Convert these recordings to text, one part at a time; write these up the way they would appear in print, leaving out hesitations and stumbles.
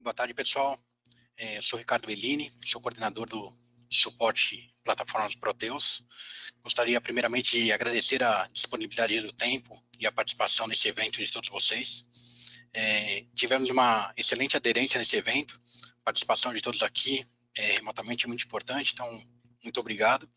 Boa tarde, pessoal. Eu sou Ricardo Bellini, sou coordenador do suporte plataformas Proteus. Gostaria primeiramente de agradecer a disponibilidade do tempo e a participação nesse evento de todos vocês. Tivemos uma excelente aderência nesse evento, a participação de todos aqui remotamente é muito importante, então muito obrigado.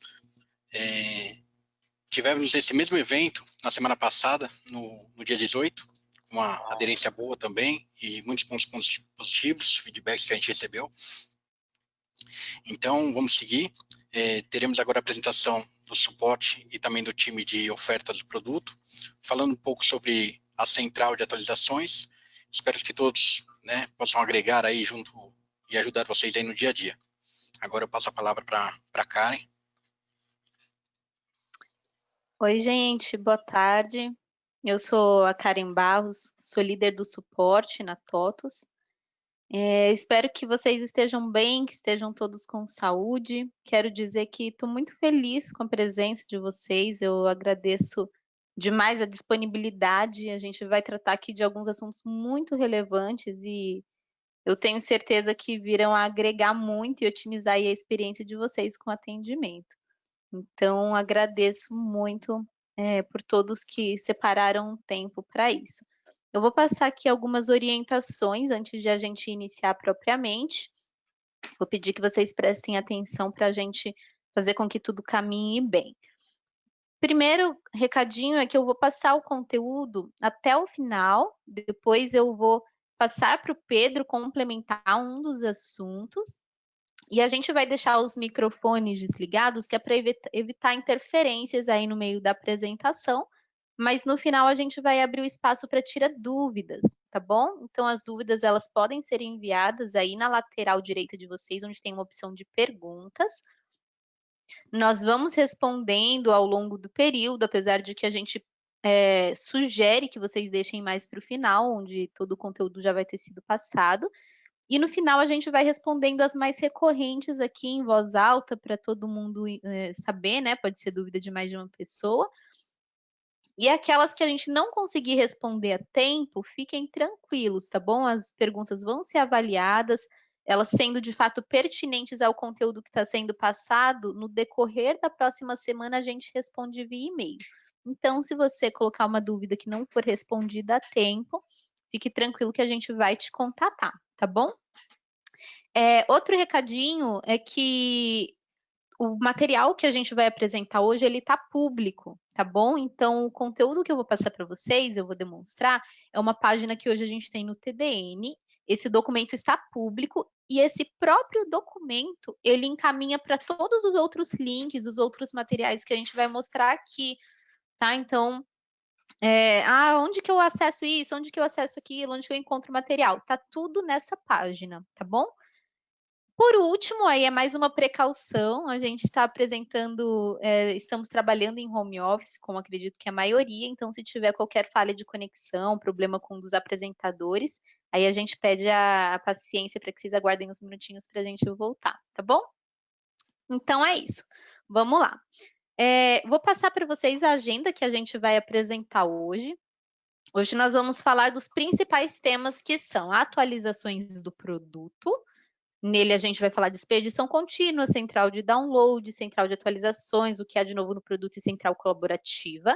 Tivemos esse mesmo evento na semana passada, no dia 18, com uma aderência boa também e muitos pontos positivos, feedbacks que a gente recebeu. Então, vamos seguir. Teremos agora a apresentação do suporte e também do time de oferta do produto, falando um pouco sobre a central de atualizações. Espero que todos, possam agregar aí junto e ajudar vocês aí no dia a dia. Agora eu passo a palavra para a Karen. Oi, gente, boa tarde. Eu sou a Karen Barros, sou líder do suporte na TOTUS. Espero que vocês estejam bem, que estejam todos com saúde. Quero dizer que estou muito feliz com a presença de vocês, eu agradeço demais a disponibilidade. A gente vai tratar aqui de alguns assuntos muito relevantes e eu tenho certeza que virão a agregar muito e otimizar aí a experiência de vocês com atendimento. Então, agradeço muito por todos que separaram um tempo para isso. Eu vou passar aqui algumas orientações antes de a gente iniciar propriamente. Vou pedir que vocês prestem atenção para a gente fazer com que tudo caminhe bem. Primeiro recadinho é que eu vou passar o conteúdo até o final, depois eu vou passar para o Pedro complementar um dos assuntos. E a gente vai deixar os microfones desligados, que é para evitar interferências aí no meio da apresentação, mas no final a gente vai abrir o espaço para tirar dúvidas, tá bom? Então as dúvidas elas podem ser enviadas aí na lateral direita de vocês, onde tem uma opção de perguntas. Nós vamos respondendo ao longo do período, apesar de que a gente sugere que vocês deixem mais para o final, onde todo o conteúdo já vai ter sido passado. E no final a gente vai respondendo as mais recorrentes aqui em voz alta para todo mundo saber, né? Pode ser dúvida de mais de uma pessoa. E aquelas que a gente não conseguir responder a tempo, fiquem tranquilos, tá bom? As perguntas vão ser avaliadas, elas sendo de fato pertinentes ao conteúdo que está sendo passado, no decorrer da próxima semana a gente responde via e-mail. Então, se você colocar uma dúvida que não for respondida a tempo, fique tranquilo que a gente vai te contatar, tá bom? Outro recadinho é que o material que a gente vai apresentar hoje, ele está público, tá bom? Então, o conteúdo que eu vou passar para vocês, eu vou demonstrar, é uma página que hoje a gente tem no TDN. Esse documento está público e esse próprio documento, ele encaminha para todos os outros links, os outros materiais que a gente vai mostrar aqui, tá? Então, onde que eu acesso isso? Onde que eu acesso aquilo? Onde que eu encontro material? Tá tudo nessa página, tá bom? Por último, aí é mais uma precaução, a gente está apresentando, estamos trabalhando em home office, como acredito que a maioria, então se tiver qualquer falha de conexão, problema com um dos apresentadores, aí a gente pede a paciência para que vocês aguardem uns minutinhos para a gente voltar, tá bom? Então é isso, vamos lá. Vou passar para vocês a agenda que a gente vai apresentar hoje. Hoje nós vamos falar dos principais temas que são atualizações do produto. Nele a gente vai falar de expedição contínua, central de download, central de atualizações, o que há de novo no produto e central colaborativa.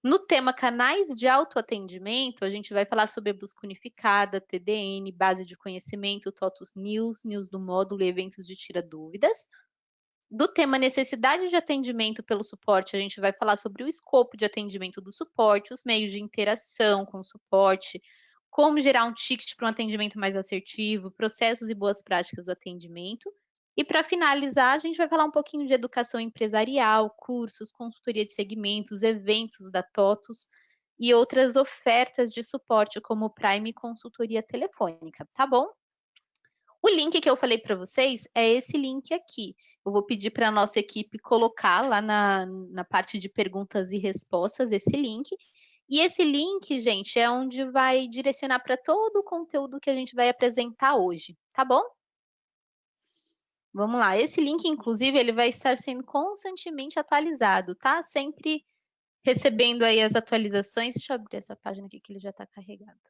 No tema canais de autoatendimento, a gente vai falar sobre a busca unificada, TDN, base de conhecimento, TOTUS News, News do módulo e eventos de tira dúvidas. Do tema necessidade de atendimento pelo suporte, a gente vai falar sobre o escopo de atendimento do suporte, os meios de interação com o suporte, como gerar um ticket para um atendimento mais assertivo, processos e boas práticas do atendimento. E para finalizar, a gente vai falar um pouquinho de educação empresarial, cursos, consultoria de segmentos, eventos da TOTUS e outras ofertas de suporte, como Prime e consultoria telefônica, tá bom? O link que eu falei para vocês é esse link aqui. Eu vou pedir para a nossa equipe colocar lá na parte de perguntas e respostas esse link. E esse link, gente, é onde vai direcionar para todo o conteúdo que a gente vai apresentar hoje, tá bom? Vamos lá, esse link, inclusive, ele vai estar sendo constantemente atualizado, tá? Sempre recebendo aí as atualizações. Deixa eu abrir essa página aqui que ele já está carregado.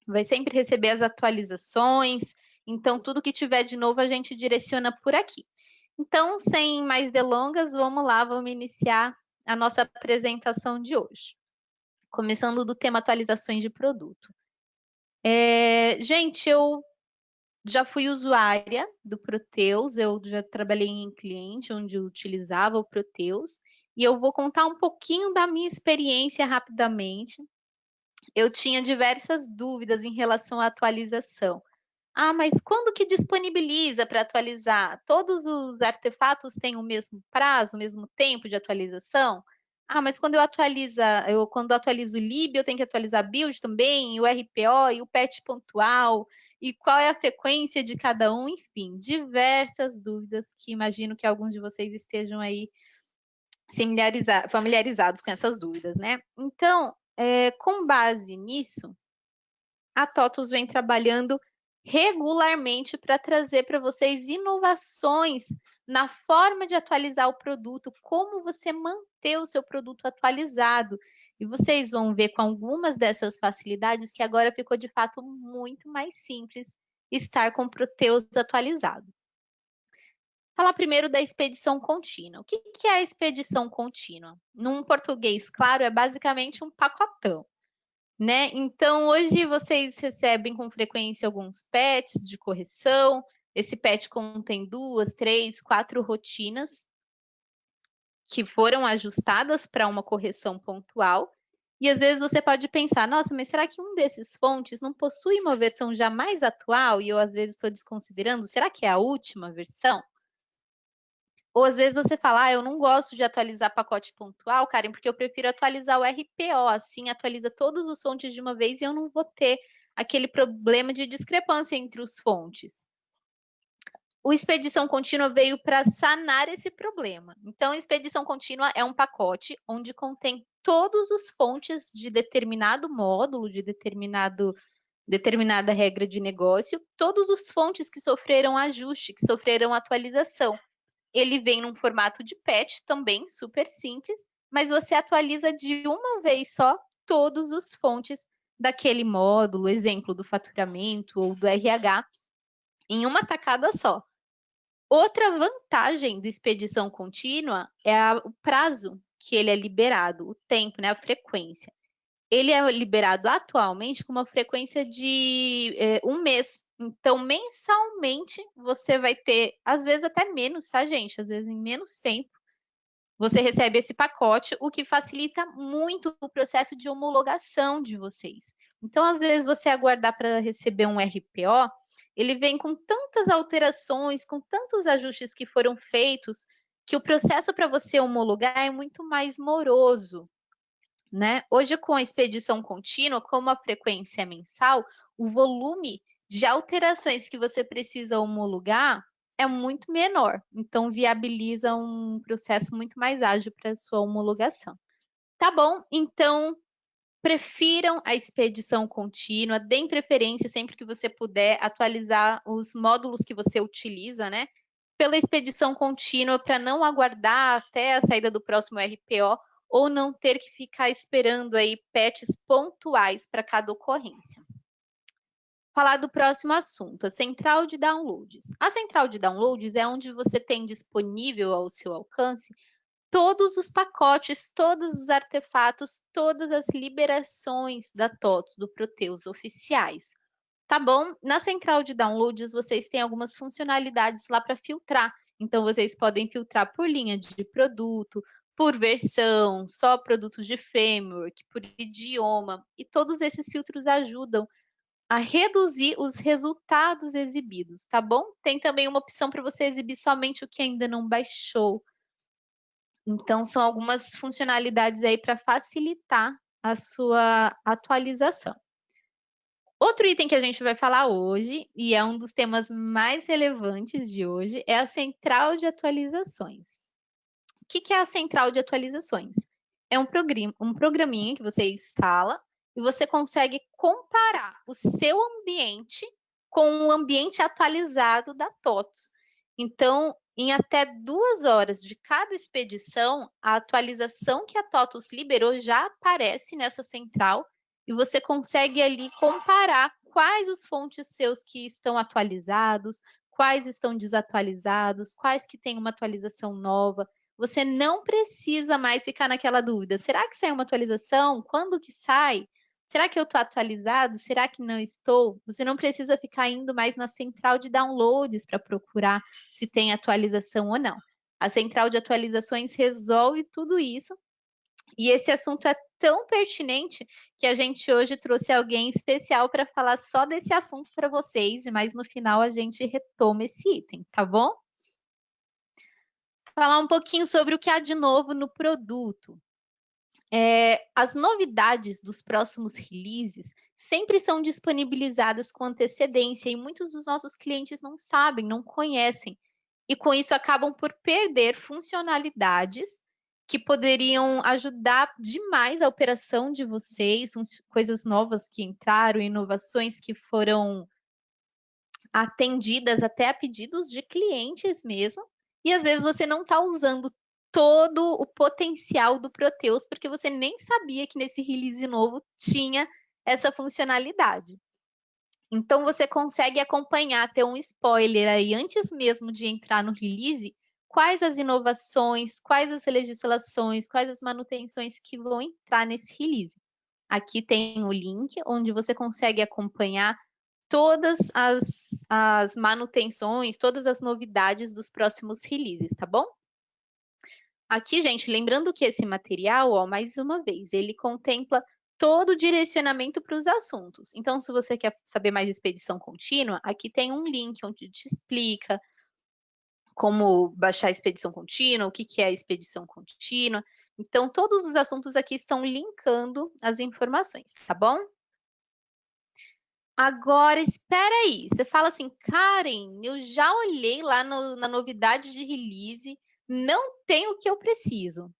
vai sempre receber as atualizações, então tudo que tiver de novo a gente direciona por aqui. Então, sem mais delongas, vamos lá, vamos iniciar a nossa apresentação de hoje. Começando do tema atualizações de produto. Gente, eu já fui usuária do Proteus, eu já trabalhei em cliente onde eu utilizava o Proteus, e eu vou contar um pouquinho da minha experiência rapidamente. Eu tinha diversas dúvidas em relação à atualização. Ah, mas quando que disponibiliza para atualizar? Todos os artefatos têm o mesmo prazo, o mesmo tempo de atualização? Ah, mas quando quando eu atualizo o lib, eu tenho que atualizar a build também, o RPO e o patch pontual, e qual é a frequência de cada um, enfim, diversas dúvidas que imagino que alguns de vocês estejam aí familiarizados com essas dúvidas, né? Então, com base nisso, a TOTUS vem trabalhando regularmente para trazer para vocês inovações na forma de atualizar o produto, como você manter o seu produto atualizado. E vocês vão ver com algumas dessas facilidades que agora ficou de fato muito mais simples estar com o Proteus atualizado. Falar primeiro da expedição contínua. O que é a expedição contínua? Num português claro, é basicamente um pacotão. Né? Então, hoje vocês recebem com frequência alguns patches de correção. Esse patch contém 2, 3, 4 rotinas que foram ajustadas para uma correção pontual. E às vezes você pode pensar, nossa, mas será que um desses fontes não possui uma versão já mais atual? E eu às vezes estou desconsiderando, será que é a última versão? Ou às vezes você fala, eu não gosto de atualizar pacote pontual, Karen, porque eu prefiro atualizar o RPO, assim atualiza todos os fontes de uma vez e eu não vou ter aquele problema de discrepância entre os fontes. O Expedição Contínua veio para sanar esse problema. Então, a Expedição Contínua é um pacote onde contém todos os fontes de determinado módulo, de determinada regra de negócio, todos os fontes que sofreram ajuste, que sofreram atualização. Ele vem num formato de patch também, super simples, mas você atualiza de uma vez só todos os fontes daquele módulo, exemplo do faturamento ou do RH, em uma tacada só. Outra vantagem da expedição contínua é o prazo que ele é liberado, o tempo, né, a frequência. Ele é liberado atualmente com uma frequência de 1 mês. Então, mensalmente, você vai ter, às vezes até menos, tá, gente? Às vezes em menos tempo, você recebe esse pacote, o que facilita muito o processo de homologação de vocês. Então, às vezes, você aguardar para receber um RPO, ele vem com tantas alterações, com tantos ajustes que foram feitos, que o processo para você homologar é muito mais moroso. Né? Hoje, com a expedição contínua, como a frequência é mensal, o volume de alterações que você precisa homologar é muito menor. Então, viabiliza um processo muito mais ágil para a sua homologação. Tá bom? Então, prefiram a expedição contínua, deem preferência sempre que você puder atualizar os módulos que você utiliza, né? Pela expedição contínua, para não aguardar até a saída do próximo RPO, ou não ter que ficar esperando aí patches pontuais para cada ocorrência. Falar do próximo assunto, a central de downloads. A central de downloads é onde você tem disponível ao seu alcance todos os pacotes, todos os artefatos, todas as liberações da TOTUS, do Proteus oficiais. Tá bom? Na central de downloads, vocês têm algumas funcionalidades lá para filtrar. Então, vocês podem filtrar por linha de produto, por versão, só produtos de framework, por idioma, e todos esses filtros ajudam a reduzir os resultados exibidos, tá bom? Tem também uma opção para você exibir somente o que ainda não baixou. Então, são algumas funcionalidades aí para facilitar a sua atualização. Outro item que a gente vai falar hoje, e é um dos temas mais relevantes de hoje, é a central de atualizações. O que é a central de atualizações? É um programinha que você instala e você consegue comparar o seu ambiente com o ambiente atualizado da TOTUS. Então, em até 2 horas de cada expedição, a atualização que a TOTUS liberou já aparece nessa central e você consegue ali comparar quais os fontes seus que estão atualizados, quais estão desatualizados, quais que têm uma atualização nova. Você não precisa mais ficar naquela dúvida. Será que sai uma atualização? Quando que sai? Será que eu estou atualizado? Será que não estou? Você não precisa ficar indo mais na central de downloads para procurar se tem atualização ou não. A central de atualizações resolve tudo isso. E esse assunto é tão pertinente que a gente hoje trouxe alguém especial para falar só desse assunto para vocês, mas no final a gente retoma esse item, tá bom? Falar um pouquinho sobre o que há de novo no produto. As novidades dos próximos releases sempre são disponibilizadas com antecedência e muitos dos nossos clientes não sabem, não conhecem. E com isso acabam por perder funcionalidades que poderiam ajudar demais a operação de vocês, coisas novas que entraram, inovações que foram atendidas até a pedidos de clientes mesmo, e às vezes você não está usando todo o potencial do Proteus, porque você nem sabia que nesse release novo tinha essa funcionalidade. Então, você consegue acompanhar, ter um spoiler aí, antes mesmo de entrar no release, quais as inovações, quais as legislações, quais as manutenções que vão entrar nesse release. Aqui tem o link, onde você consegue acompanhar todas as manutenções, todas as novidades dos próximos releases, tá bom? Aqui, gente, lembrando que esse material, ó, mais uma vez, ele contempla todo o direcionamento para os assuntos. Então, se você quer saber mais de expedição contínua, aqui tem um link onde te explica como baixar a expedição contínua, o que é a expedição contínua. Então, todos os assuntos aqui estão linkando as informações, tá bom? Agora, espera aí. Você fala assim, Karen, eu já olhei lá na novidade de release, não tem o que eu preciso.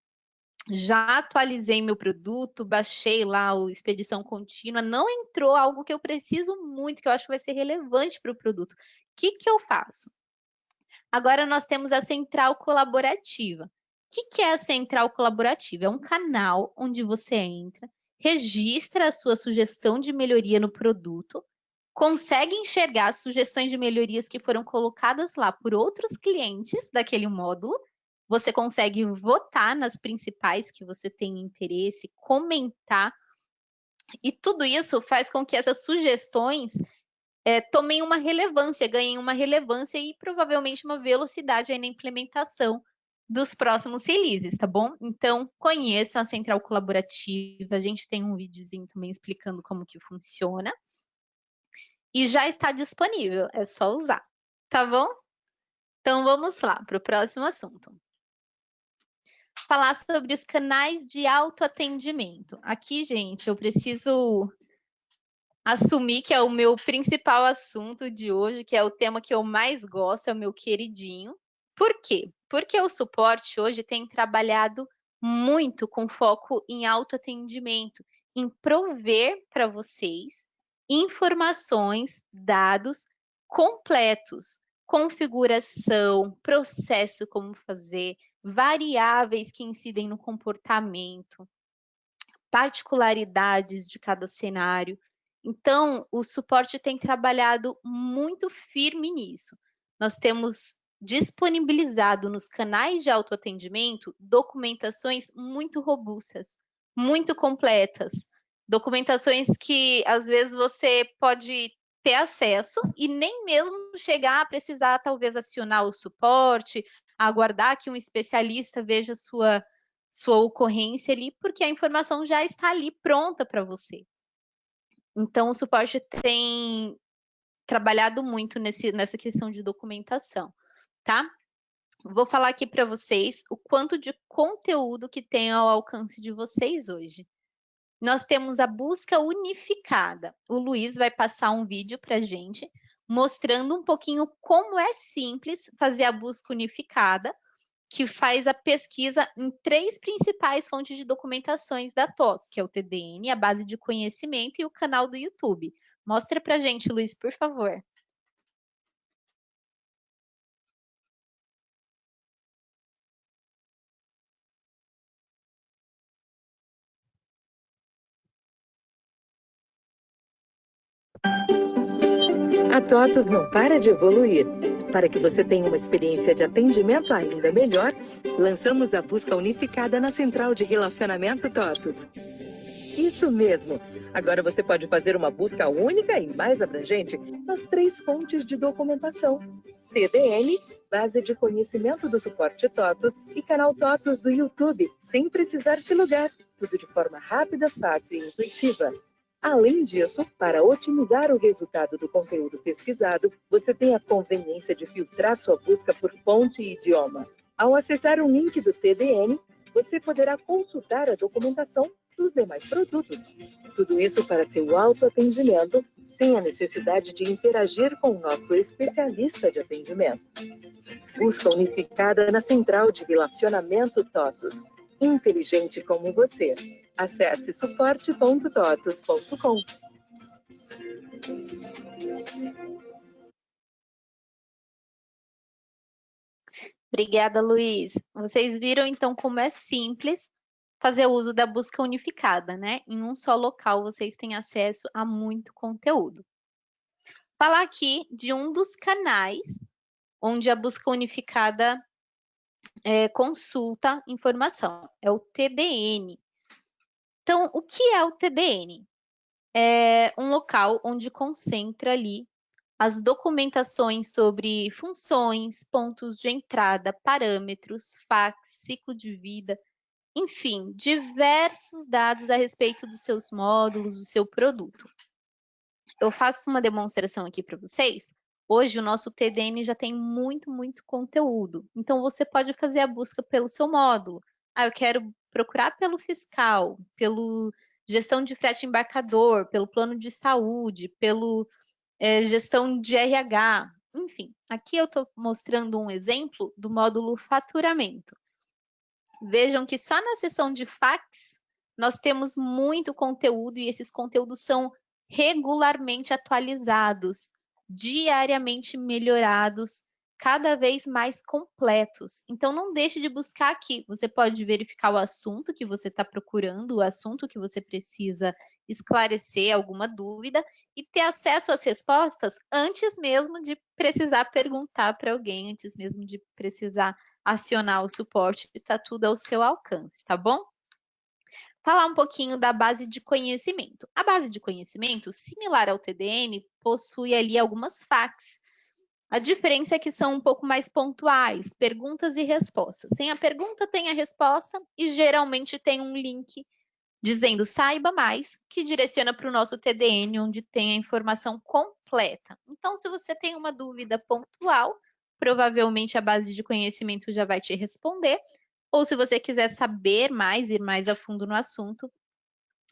Já atualizei meu produto, baixei lá o Expedição Contínua, não entrou algo que eu preciso muito, que eu acho que vai ser relevante para o produto. O que eu faço? Agora nós temos a Central Colaborativa. O que é a Central Colaborativa? É um canal onde você entra, registra a sua sugestão de melhoria no produto, consegue enxergar as sugestões de melhorias que foram colocadas lá por outros clientes daquele módulo. Você consegue votar nas principais que você tem interesse, comentar. E tudo isso faz com que essas sugestões tomem uma relevância, ganhem uma relevância e provavelmente uma velocidade aí na implementação dos próximos releases, tá bom? Então, conheçam a Central Colaborativa. A gente tem um videozinho também explicando como que funciona. E já está disponível, é só usar, tá bom? Então vamos lá para o próximo assunto. Falar sobre os canais de autoatendimento. Aqui, gente, eu preciso assumir que é o meu principal assunto de hoje, que é o tema que eu mais gosto, é o meu queridinho. Por quê? Porque o suporte hoje tem trabalhado muito com foco em autoatendimento, em prover para vocês informações, dados completos, configuração, processo como fazer, variáveis que incidem no comportamento, particularidades de cada cenário. Então, o suporte tem trabalhado muito firme nisso. Nós temos disponibilizado nos canais de autoatendimento documentações muito robustas, muito completas, documentações que às vezes você pode ter acesso e nem mesmo chegar a precisar talvez acionar o suporte, aguardar que um especialista veja sua ocorrência ali, porque a informação já está ali pronta para você. Então, o suporte tem trabalhado muito nessa questão de documentação, tá? Vou falar aqui para vocês o quanto de conteúdo que tem ao alcance de vocês hoje. Nós temos a busca unificada. O Luiz vai passar um vídeo para a gente mostrando um pouquinho como é simples fazer a busca unificada, que faz a pesquisa em 3 principais fontes de documentações da TOTS, que é o TDN, a base de conhecimento e o canal do YouTube. Mostra pra gente, Luiz, por favor. A TOTUS não para de evoluir. Para que você tenha uma experiência de atendimento ainda melhor, lançamos a busca unificada na Central de Relacionamento TOTUS. Isso mesmo! Agora você pode fazer uma busca única e mais abrangente nas 3 fontes de documentação: TDN, Base de Conhecimento do Suporte TOTUS e Canal TOTUS do YouTube, sem precisar se logar. Tudo de forma rápida, fácil e intuitiva. Além disso, para otimizar o resultado do conteúdo pesquisado, você tem a conveniência de filtrar sua busca por fonte e idioma. Ao acessar o link do TDN, você poderá consultar a documentação dos demais produtos. Tudo isso para seu autoatendimento, sem a necessidade de interagir com o nosso especialista de atendimento. Busca unificada na Central de Relacionamento TOTUS. Inteligente como você. Acesse suporte.totus.com. Obrigada, Luiz. Vocês viram, então, como é simples fazer uso da busca unificada, né? Em um só local, vocês têm acesso a muito conteúdo. Falar aqui de um dos canais onde a busca unificada consulta informação, é o TDN. Então, o que é o TDN? É um local onde concentra ali as documentações sobre funções, pontos de entrada, parâmetros, fax, ciclo de vida, enfim, diversos dados a respeito dos seus módulos, do seu produto. Eu faço uma demonstração aqui para vocês. Hoje o nosso TDN já tem muito conteúdo. Então você pode fazer a busca pelo seu módulo. Eu quero procurar pelo fiscal, pelo gestão de frete embarcador, pelo plano de saúde, pelo gestão de RH. Enfim, aqui eu estou mostrando um exemplo do módulo faturamento. Vejam que só na seção de fax nós temos muito conteúdo e esses conteúdos são regularmente atualizados, diariamente melhorados, cada vez mais completos. Então, não deixe de buscar aqui. Você pode verificar o assunto que você está procurando, o assunto que você precisa esclarecer, alguma dúvida, e ter acesso às respostas antes mesmo de precisar perguntar para alguém, antes mesmo de precisar acionar o suporte, está tudo ao seu alcance, tá bom? Falar um pouquinho da base de conhecimento. A base de conhecimento, similar ao TDN, possui ali algumas facs. A diferença é que são um pouco mais pontuais, perguntas e respostas. Tem a pergunta, tem a resposta e geralmente tem um link dizendo saiba mais, que direciona para o nosso TDN, onde tem a informação completa. Então, se você tem uma dúvida pontual, provavelmente a base de conhecimento já vai te responder. Ou se você quiser saber mais, ir mais a fundo no assunto,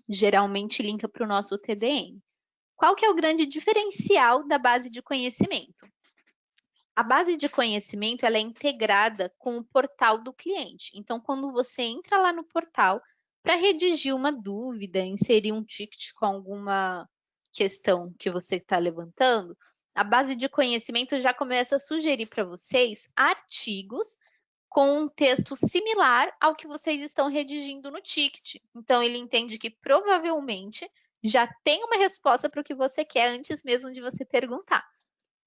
geralmente linka para o nosso TDN. Qual que é o grande diferencial da base de conhecimento? A base de conhecimento ela é integrada com o portal do cliente. Então, quando você entra lá no portal para redigir uma dúvida, inserir um ticket com alguma questão que você está levantando, a base de conhecimento já começa a sugerir para vocês artigos com um texto similar ao que vocês estão redigindo no ticket. Então, ele entende que provavelmente já tem uma resposta para o que você quer antes mesmo de você perguntar.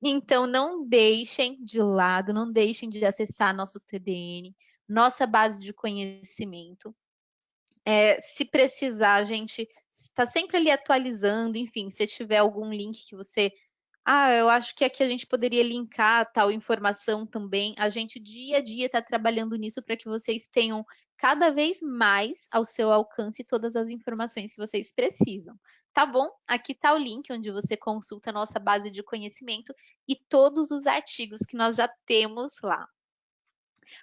Então, não deixem de lado, não deixem de acessar nosso TDN, nossa base de conhecimento. Se precisar, a gente está sempre ali atualizando, enfim, se tiver algum link que você... eu acho que aqui a gente poderia linkar tal informação também. A gente, dia a dia, está trabalhando nisso para que vocês tenham cada vez mais ao seu alcance todas as informações que vocês precisam. Tá bom? Aqui está o link onde você consulta a nossa base de conhecimento e todos os artigos que nós já temos lá.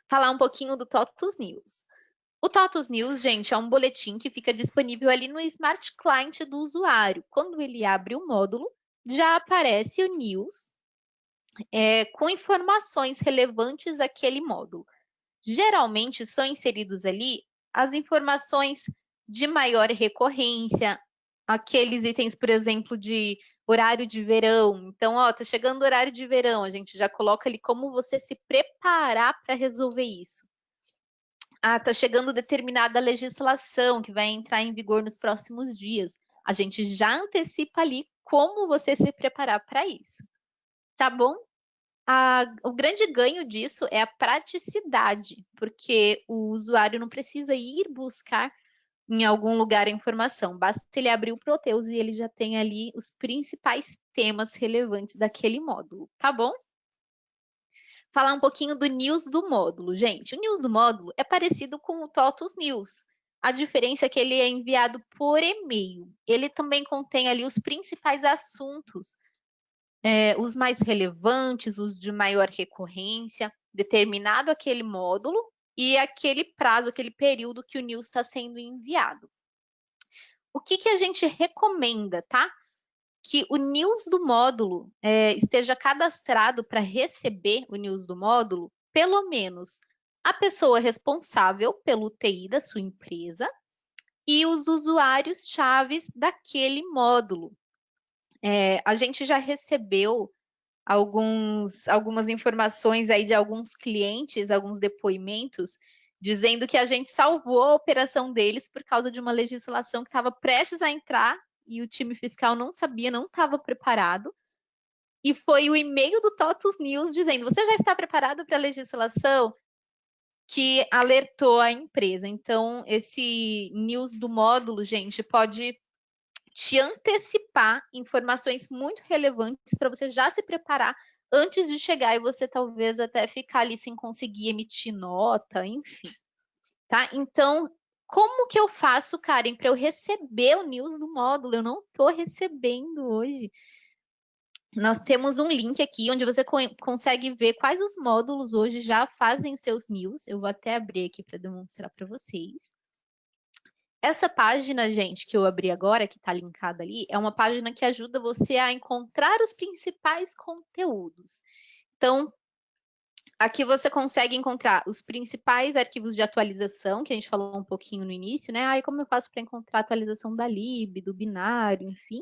Falar um pouquinho do TOTUS News. O TOTUS News, gente, é um boletim que fica disponível ali no Smart Client do usuário. Quando ele abre o módulo, já aparece o News com informações relevantes àquele módulo. Geralmente são inseridos ali as informações de maior recorrência, aqueles itens, por exemplo, de horário de verão. Então, tá chegando o horário de verão, a gente já coloca ali como você se preparar para resolver isso. Tá chegando determinada legislação que vai entrar em vigor nos próximos dias. A gente já antecipa ali como você se preparar para isso, tá bom? O grande ganho disso é a praticidade, porque o usuário não precisa ir buscar em algum lugar a informação, basta ele abrir o Proteus e ele já tem ali os principais temas relevantes daquele módulo, tá bom? Falar um pouquinho do news do módulo, gente. O news do módulo é parecido com o TOTUS News. A diferença é que ele é enviado por e-mail. Ele também contém ali os principais assuntos, os mais relevantes, os de maior recorrência, determinado aquele módulo e aquele prazo, aquele período que o news está sendo enviado. O que a gente recomenda, tá? Que o news do módulo esteja cadastrado para receber o news do módulo, pelo menos a pessoa responsável pelo TI da sua empresa e os usuários chaves daquele módulo. A gente já recebeu algumas informações aí de alguns clientes, alguns depoimentos, dizendo que a gente salvou a operação deles por causa de uma legislação que estava prestes a entrar e o time fiscal não sabia, não estava preparado. E foi o e-mail do TOTUS News dizendo: você já está preparado para a legislação? Que alertou a empresa. Então, esse news do módulo, gente, pode te antecipar informações muito relevantes para você já se preparar antes de chegar e você talvez até ficar ali sem conseguir emitir nota, enfim. Tá? Então, como que eu faço, Karen, para eu receber o news do módulo? Eu não estou recebendo hoje. Nós temos um link aqui onde você consegue ver quais os módulos hoje já fazem os seus news. Eu vou até abrir aqui para demonstrar para vocês. Essa página, gente, que eu abri agora, que está linkada ali, é uma página que ajuda você a encontrar os principais conteúdos. Então, aqui você consegue encontrar os principais arquivos de atualização, que a gente falou um pouquinho no início, né? Aí, como eu faço para encontrar a atualização da lib, do binário, enfim.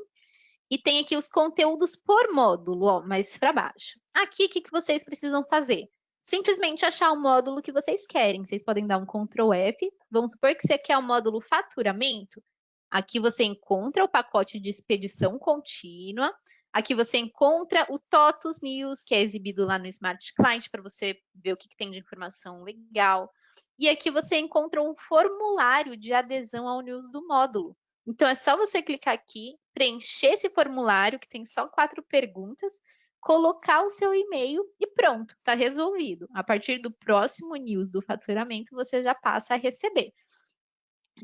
E tem aqui os conteúdos por módulo, ó, mais para baixo. Aqui, o que vocês precisam fazer? Simplesmente achar o módulo que vocês querem. Vocês podem dar um Ctrl F. Vamos supor que você quer o módulo faturamento. Aqui você encontra o pacote de expedição contínua. Aqui você encontra o TOTUS News, que é exibido lá no Smart Client, para você ver o que tem de informação legal. E aqui você encontra um formulário de adesão ao news do módulo. Então, é só você clicar aqui, preencher esse formulário, que tem só 4 perguntas, colocar o seu e-mail e pronto, está resolvido. A partir do próximo news do faturamento, você já passa a receber.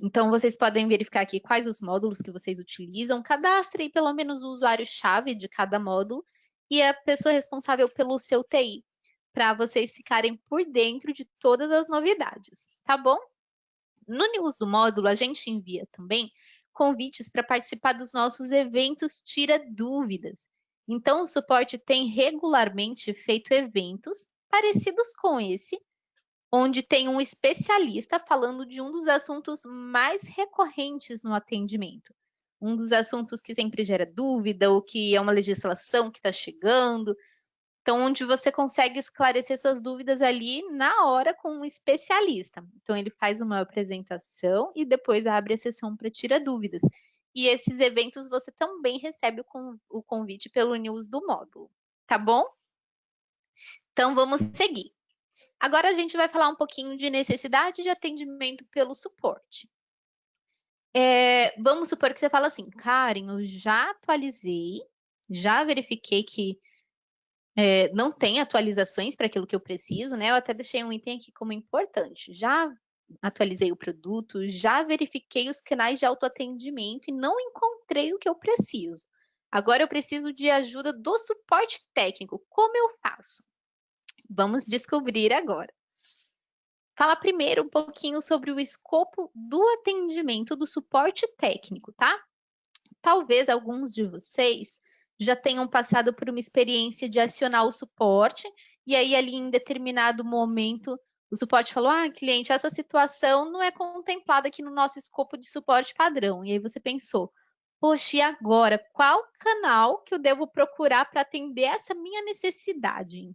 Então, vocês podem verificar aqui quais os módulos que vocês utilizam, cadastre aí pelo menos o usuário-chave de cada módulo e a pessoa responsável pelo seu TI, para vocês ficarem por dentro de todas as novidades, tá bom? No news do módulo, a gente envia também convites para participar dos nossos eventos Tira Dúvidas. Então, o suporte tem regularmente feito eventos parecidos com esse, onde tem um especialista falando de um dos assuntos mais recorrentes no atendimento. Um dos assuntos que sempre gera dúvida, ou que é uma legislação que está chegando. Então, onde você consegue esclarecer suas dúvidas ali na hora com um especialista. Então, ele faz uma apresentação e depois abre a sessão para tirar dúvidas. E esses eventos você também recebe o convite pelo news do módulo, tá bom? Então, vamos seguir. Agora, a gente vai falar um pouquinho de necessidade de atendimento pelo suporte. Vamos supor que você fala assim: Karen, eu já atualizei, já verifiquei que não tem atualizações para aquilo que eu preciso, né? Eu até deixei um item aqui como importante. Já atualizei o produto, já verifiquei os canais de autoatendimento e não encontrei o que eu preciso. Agora eu preciso de ajuda do suporte técnico. Como eu faço? Vamos descobrir agora. Falar primeiro um pouquinho sobre o escopo do atendimento do suporte técnico, tá? Talvez alguns de vocês já tenham passado por uma experiência de acionar o suporte, e aí ali em determinado momento o suporte falou: cliente, essa situação não é contemplada aqui no nosso escopo de suporte padrão. E aí você pensou: poxa, e agora? Qual canal que eu devo procurar para atender essa minha necessidade?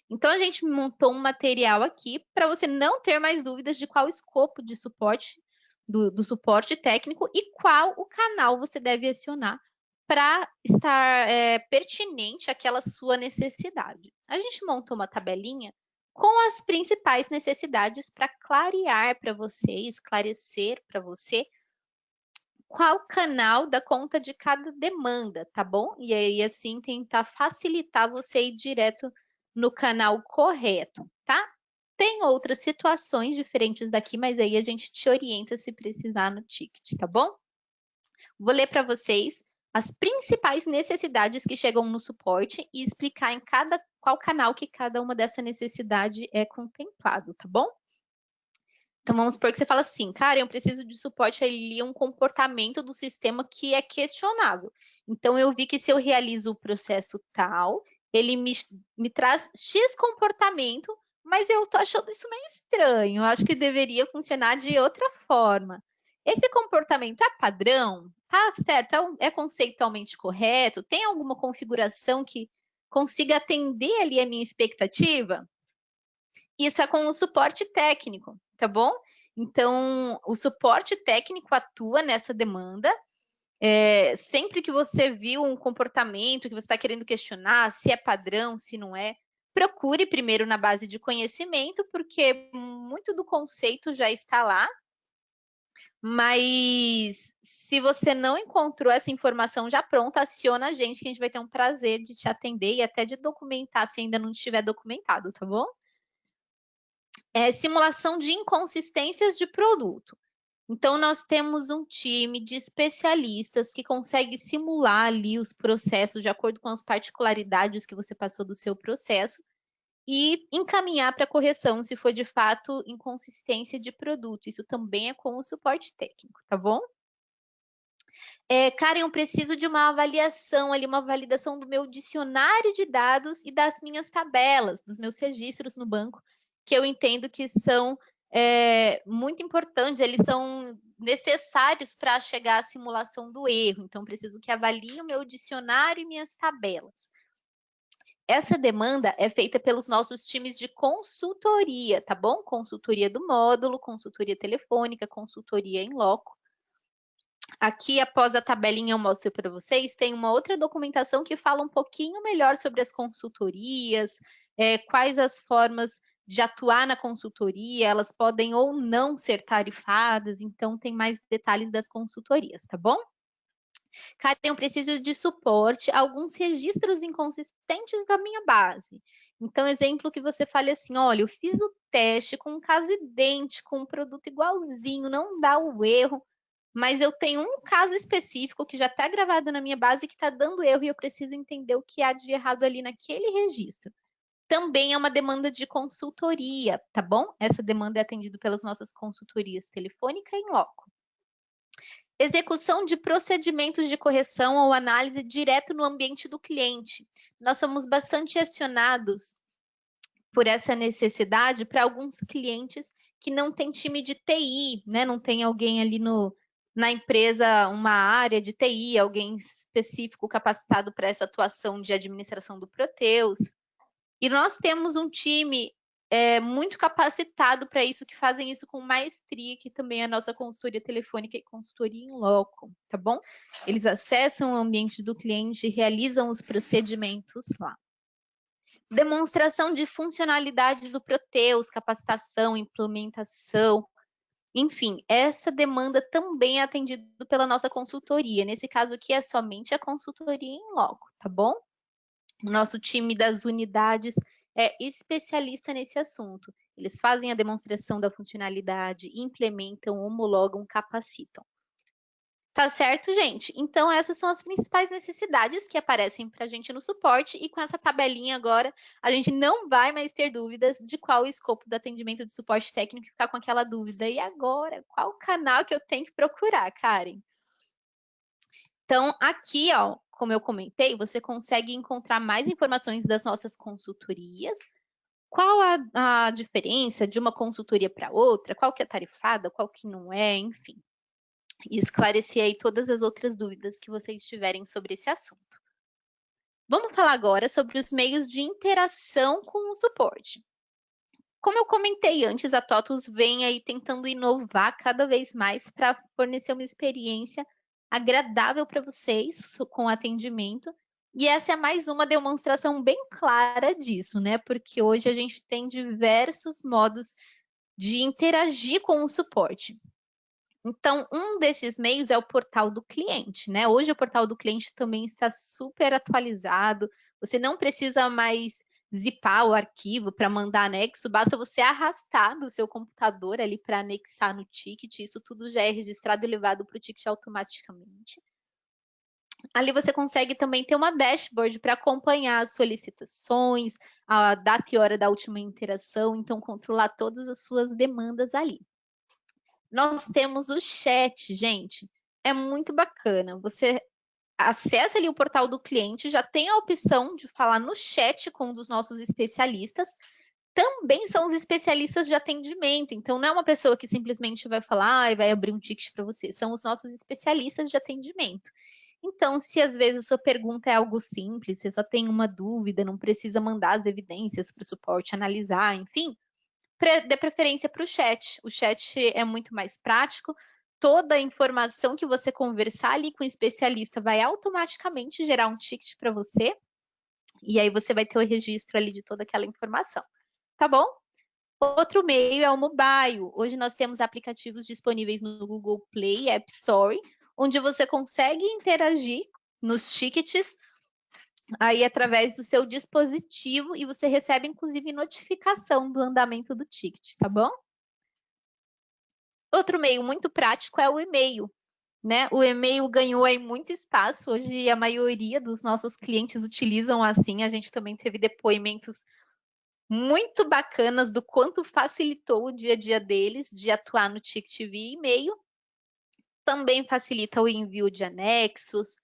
Então, a gente montou um material aqui para você não ter mais dúvidas de qual o escopo de suporte do suporte técnico e qual o canal você deve acionar para estar pertinente àquela sua necessidade. A gente montou uma tabelinha com as principais necessidades para clarear para você, esclarecer para você qual canal dá conta de cada demanda, tá bom? E aí, assim, tentar facilitar você ir direto no canal correto, tá? Tem outras situações diferentes daqui, mas aí a gente te orienta se precisar no ticket, tá bom? Vou ler para vocês as principais necessidades que chegam no suporte e explicar em qual canal que cada uma dessa necessidade é contemplado, tá bom? Então, vamos supor que você fala assim, cara, eu preciso de suporte ali a um comportamento do sistema que é questionável. Então, eu vi que se eu realizo o processo tal, ele me traz X comportamento, mas eu tô achando isso meio estranho. Eu acho que deveria funcionar de outra forma. Esse comportamento é padrão? Tá certo? É conceitualmente correto? Tem alguma configuração que consiga atender ali a minha expectativa? Isso é com o suporte técnico, tá bom? Então, o suporte técnico atua nessa demanda. Sempre que você viu um comportamento que você está querendo questionar, se é padrão, se não é, procure primeiro na base de conhecimento, porque muito do conceito já está lá. Mas se você não encontrou essa informação já pronta, aciona a gente, que a gente vai ter um prazer de te atender e até de documentar se ainda não estiver documentado, tá bom? Simulação de inconsistências de produto. Então, nós temos um time de especialistas que consegue simular ali os processos de acordo com as particularidades que você passou do seu processo e encaminhar para correção se for de fato inconsistência de produto. Isso também é com o suporte técnico, tá bom? Karen, eu preciso de uma avaliação ali, uma validação do meu dicionário de dados e das minhas tabelas, dos meus registros no banco, que eu entendo que são muito importantes, eles são necessários para chegar à simulação do erro. Então, preciso que avalie o meu dicionário e minhas tabelas. Essa demanda é feita pelos nossos times de consultoria, tá bom? Consultoria do módulo, consultoria telefônica, consultoria em loco. Aqui, após a tabelinha, eu mostro para vocês, tem uma outra documentação que fala um pouquinho melhor sobre as consultorias, quais as formas de atuar na consultoria, elas podem ou não ser tarifadas, então tem mais detalhes das consultorias, tá bom? Karen, eu preciso de suporte a alguns registros inconsistentes da minha base. Então, exemplo que você fale assim, olha, eu fiz o teste com um caso idêntico, um produto igualzinho, não dá o erro, mas eu tenho um caso específico que já está gravado na minha base que está dando erro e eu preciso entender o que há de errado ali naquele registro. Também é uma demanda de consultoria, tá bom? Essa demanda é atendida pelas nossas consultorias telefônica e em loco. Execução de procedimentos de correção ou análise direto no ambiente do cliente. Nós somos bastante acionados por essa necessidade para alguns clientes que não tem time de TI, né? Não tem alguém ali na empresa, uma área de TI, alguém específico capacitado para essa atuação de administração do Proteus. E nós temos um time muito capacitado para isso, que fazem isso com maestria, que também é a nossa consultoria telefônica e consultoria em loco, tá bom? Eles acessam o ambiente do cliente e realizam os procedimentos lá. Demonstração de funcionalidades do Proteus, capacitação, implementação, enfim, essa demanda também é atendida pela nossa consultoria. Nesse caso aqui é somente a consultoria em loco, tá bom? O nosso time das unidades é especialista nesse assunto. Eles fazem a demonstração da funcionalidade, implementam, homologam, capacitam. Tá certo, gente? Então, essas são as principais necessidades que aparecem para a gente no suporte e com essa tabelinha agora, a gente não vai mais ter dúvidas de qual o escopo do atendimento de suporte técnico e ficar com aquela dúvida. E agora, qual canal que eu tenho que procurar, Karen? Então, aqui, ó, como eu comentei, você consegue encontrar mais informações das nossas consultorias. Qual a diferença de uma consultoria para outra? Qual que é tarifada, qual que não é, enfim. E esclarecer aí todas as outras dúvidas que vocês tiverem sobre esse assunto. Vamos falar agora sobre os meios de interação com o suporte. Como eu comentei antes, a TOTUS vem aí tentando inovar cada vez mais para fornecer uma experiência agradável para vocês com o atendimento. E essa é mais uma demonstração bem clara disso, né? Porque hoje a gente tem diversos modos de interagir com o suporte. Então, um desses meios é o portal do cliente, né? Hoje o portal do cliente também está super atualizado. Você não precisa mais zipar o arquivo para mandar anexo, basta você arrastar do seu computador ali para anexar no ticket. Isso tudo já é registrado e levado para o ticket automaticamente. Ali você consegue também ter uma dashboard para acompanhar as solicitações, a data e hora da última interação, então controlar todas as suas demandas ali. Nós temos o chat, gente, é muito bacana. Você acessa ali o portal do cliente, já tem a opção de falar no chat com um dos nossos especialistas. Também são os especialistas de atendimento, então não é uma pessoa que simplesmente vai falar e vai abrir um ticket para você, são os nossos especialistas de atendimento. Então, se às vezes a sua pergunta é algo simples, você só tem uma dúvida, não precisa mandar as evidências para o suporte analisar, enfim, dê preferência para o chat. O chat é muito mais prático. Toda a informação que você conversar ali com o especialista vai automaticamente gerar um ticket para você. E aí você vai ter o registro ali de toda aquela informação. Tá bom? Outro meio é o mobile. Hoje nós temos aplicativos disponíveis no Google Play e App Store, onde você consegue interagir nos tickets aí através do seu dispositivo e você recebe inclusive notificação do andamento do ticket, tá bom? Outro meio muito prático é o e-mail, né? O e-mail ganhou aí muito espaço, hoje a maioria dos nossos clientes utilizam assim, a gente também teve depoimentos muito bacanas do quanto facilitou o dia a dia deles de atuar no ticket via e-mail. Também facilita o envio de anexos,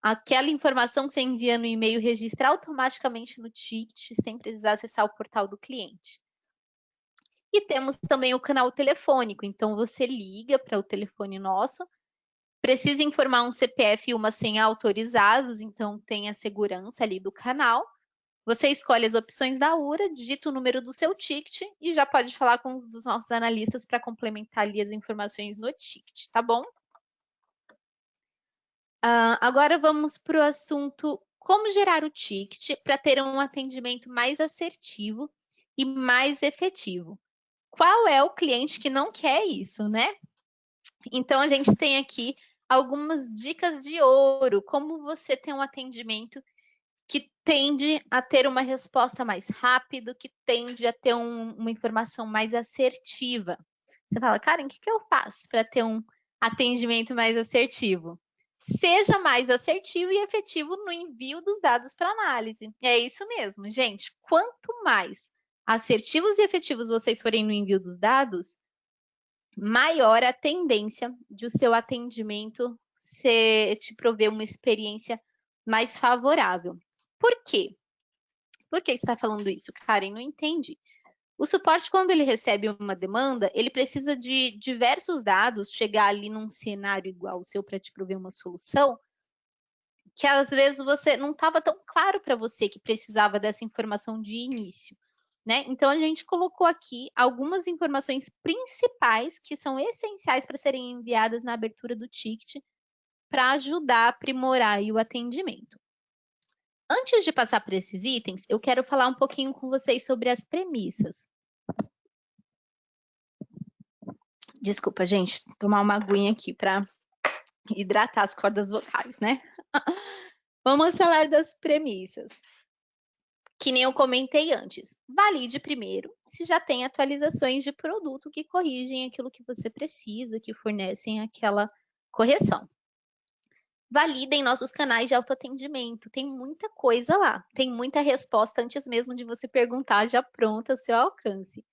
aquela informação que você envia no e-mail registra automaticamente no ticket, sem precisar acessar o portal do cliente. E temos também o canal telefônico, então você liga para o telefone nosso, precisa informar um CPF e uma senha autorizados, então tem a segurança ali do canal. Você escolhe as opções da URA, digita o número do seu ticket e já pode falar com um dos nossos analistas para complementar ali as informações no ticket, tá bom? Agora vamos para o assunto como gerar o ticket para ter um atendimento mais assertivo e mais efetivo. Qual é o cliente que não quer isso, né? Então, a gente tem aqui algumas dicas de ouro, como você tem um atendimento que tende a ter uma resposta mais rápida, que tende a ter uma informação mais assertiva. Você fala, Karen, o que eu faço para ter um atendimento mais assertivo? Seja mais assertivo e efetivo no envio dos dados para análise. É isso mesmo, gente. Quanto mais assertivos e efetivos vocês forem no envio dos dados, maior a tendência de o seu atendimento te prover uma experiência mais favorável. Por quê? Por que você está falando isso, Karen? Não entendi. O suporte, quando ele recebe uma demanda, ele precisa de diversos dados, chegar ali num cenário igual ao seu para te prover uma solução, que às vezes você não estava tão claro para você que precisava dessa informação de início, né? Então a gente colocou aqui algumas informações principais que são essenciais para serem enviadas na abertura do ticket para ajudar a aprimorar aí o atendimento. Antes de passar por esses itens, eu quero falar um pouquinho com vocês sobre as premissas. Desculpa, gente, tomar uma aguinha aqui para hidratar as cordas vocais, né? Vamos falar das premissas. Que nem eu comentei antes. Valide primeiro se já tem atualizações de produto que corrigem aquilo que você precisa, que fornecem aquela correção. Validem nossos canais de autoatendimento. Tem muita coisa lá. Tem muita resposta antes mesmo de você perguntar, já pronta ao seu alcance.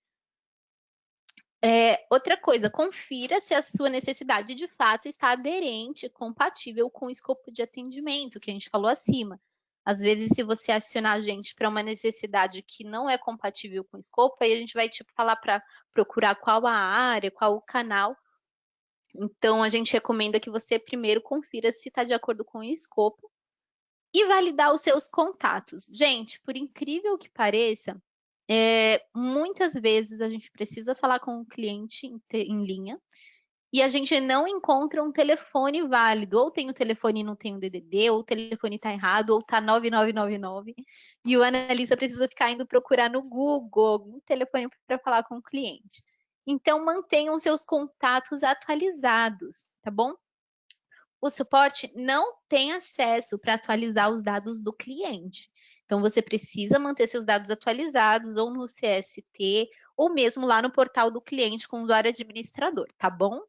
Outra coisa, confira se a sua necessidade de fato está aderente, compatível com o escopo de atendimento que a gente falou acima. Às vezes, se você acionar a gente para uma necessidade que não é compatível com o escopo, aí a gente vai falar para procurar qual a área, qual o canal. Então, a gente recomenda que você primeiro confira se está de acordo com o escopo e validar os seus contatos. Gente, por incrível que pareça, muitas vezes a gente precisa falar com o cliente em linha e a gente não encontra um telefone válido. Ou tem o telefone e não tem o DDD, ou o telefone está errado, ou está 9999. E o analista precisa ficar indo procurar no Google algum telefone para falar com o cliente. Então, mantenham seus contatos atualizados, tá bom? O suporte não tem acesso para atualizar os dados do cliente. Então, você precisa manter seus dados atualizados ou no CST, ou mesmo lá no portal do cliente com o usuário administrador, tá bom?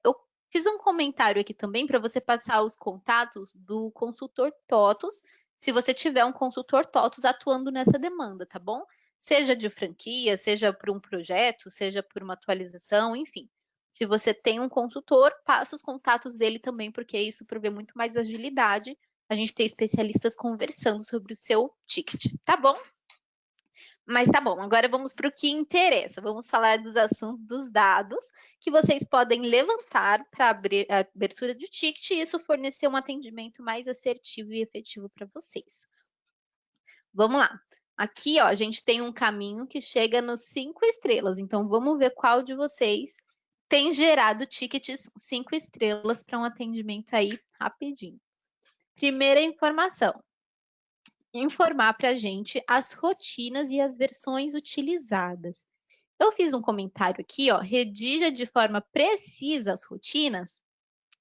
Eu fiz um comentário aqui também para você passar os contatos do consultor TOTUS, se você tiver um consultor TOTUS atuando nessa demanda, tá bom? Seja de franquia, seja por um projeto, seja por uma atualização, enfim. Se você tem um consultor, passa os contatos dele também, porque isso provê muito mais agilidade. A gente tem especialistas conversando sobre o seu ticket, tá bom? Mas tá bom, agora vamos para o que interessa. Vamos falar dos assuntos dos dados que vocês podem levantar para a abertura do ticket e isso fornecer um atendimento mais assertivo e efetivo para vocês. Vamos lá. Aqui, ó, a gente tem um caminho que chega nos 5 estrelas. Então, vamos ver qual de vocês tem gerado tickets 5 estrelas para um atendimento aí rapidinho. Primeira informação. Informar para a gente as rotinas e as versões utilizadas. Eu fiz um comentário aqui, ó, redija de forma precisa as rotinas.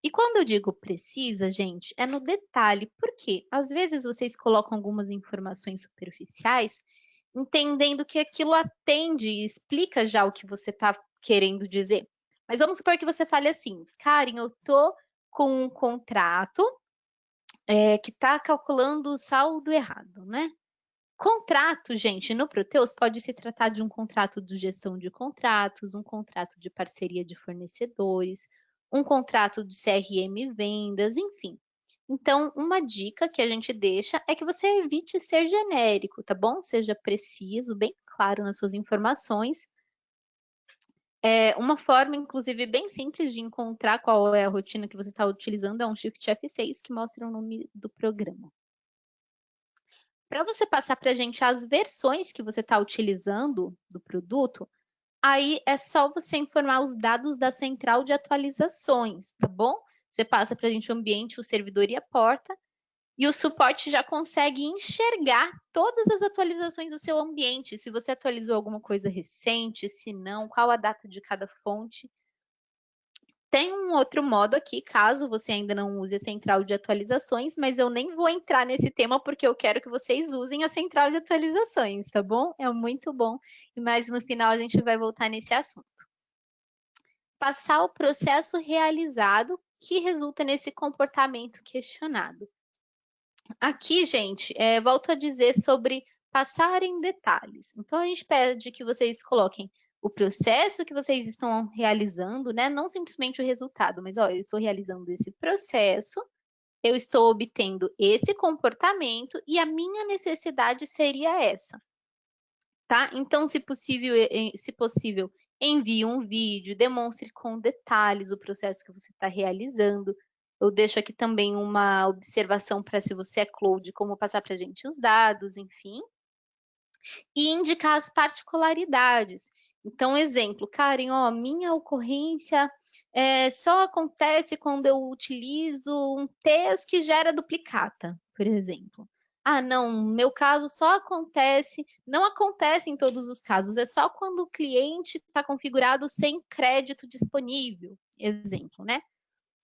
E quando eu digo precisa, gente, é no detalhe. Por quê? Às vezes vocês colocam algumas informações superficiais, entendendo que aquilo atende e explica já o que você está querendo dizer. Mas vamos supor que você fale assim, Karen, eu tô com um contrato que está calculando o saldo errado, né? Contrato, gente, no Proteus pode se tratar de um contrato de gestão de contratos, um contrato de parceria de fornecedores, um contrato de CRM vendas, enfim. Então, uma dica que a gente deixa é que você evite ser genérico, tá bom? Seja preciso, bem claro nas suas informações. Uma forma, inclusive, bem simples de encontrar qual é a rotina que você está utilizando é um Shift F6 que mostra o nome do programa. Para você passar para a gente as versões que você está utilizando do produto, aí é só você informar os dados da central de atualizações, tá bom? Você passa para a gente o ambiente, o servidor e a porta, e o suporte já consegue enxergar todas as atualizações do seu ambiente, se você atualizou alguma coisa recente, se não, qual a data de cada fonte. Tem um outro modo aqui, caso você ainda não use a central de atualizações, mas eu nem vou entrar nesse tema porque eu quero que vocês usem a central de atualizações, tá bom? É muito bom, mas no final a gente vai voltar nesse assunto. Passar o processo realizado que resulta nesse comportamento questionado. Aqui, gente, volto a dizer sobre passar em detalhes. Então, a gente pede que vocês coloquem o processo que vocês estão realizando, né? Não simplesmente o resultado, mas ó, eu estou realizando esse processo, eu estou obtendo esse comportamento e a minha necessidade seria essa, tá? Então, se possível, envie um vídeo, demonstre com detalhes o processo que você está realizando. Eu deixo aqui também uma observação para se você é cloud, como passar para a gente os dados, enfim. E indicar as particularidades. Então, exemplo, Karen, ó, minha ocorrência só acontece quando eu utilizo um test que gera duplicata, por exemplo. Ah, não, meu caso só acontece, não acontece em todos os casos, é só quando o cliente está configurado sem crédito disponível, exemplo, né?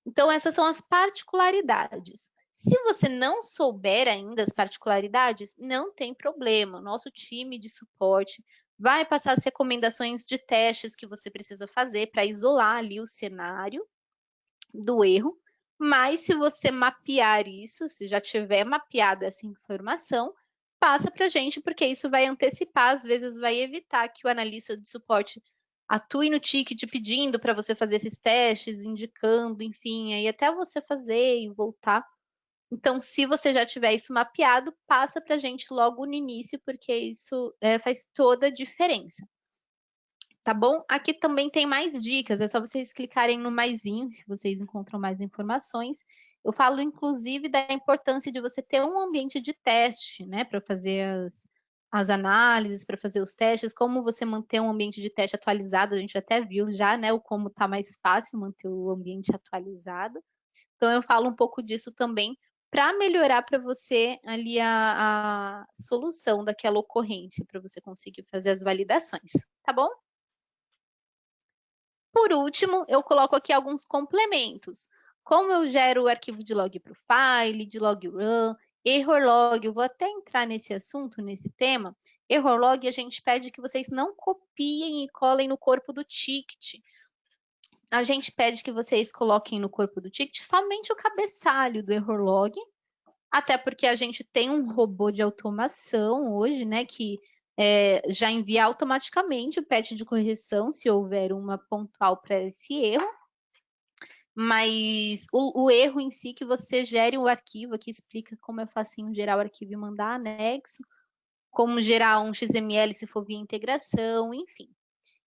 Então, essas são as particularidades. Se você não souber ainda as particularidades, não tem problema. Nosso time de suporte vai passar as recomendações de testes que você precisa fazer para isolar ali o cenário do erro. Mas se você mapear isso, se já tiver mapeado essa informação, passa para a gente, porque isso vai antecipar, às vezes vai evitar que o analista de suporte atue no ticket pedindo para você fazer esses testes, indicando, enfim, aí até você fazer e voltar. Então, se você já tiver isso mapeado, passa para a gente logo no início, porque isso faz toda a diferença. Tá bom? Aqui também tem mais dicas, é só vocês clicarem no maisinho, que vocês encontram mais informações. Eu falo, inclusive, da importância de você ter um ambiente de teste, né, para fazer as análises, para fazer os testes, como você manter um ambiente de teste atualizado, a gente até viu já, né, o como está mais fácil manter o ambiente atualizado. Então, eu falo um pouco disso também para melhorar para você ali a solução daquela ocorrência, para você conseguir fazer as validações, tá bom? Por último, eu coloco aqui alguns complementos. Como eu gero o arquivo de log profile, de log run, error log, eu vou até entrar nesse assunto, nesse tema. Error log, a gente pede que vocês não copiem e colem no corpo do ticket. A gente pede que vocês coloquem no corpo do ticket somente o cabeçalho do error log, até porque a gente tem um robô de automação hoje, né, que já envia automaticamente o patch de correção se houver uma pontual para esse erro. Mas o erro em si, que você gere o arquivo, aqui explica como é facinho gerar o arquivo e mandar anexo, como gerar um XML se for via integração, enfim.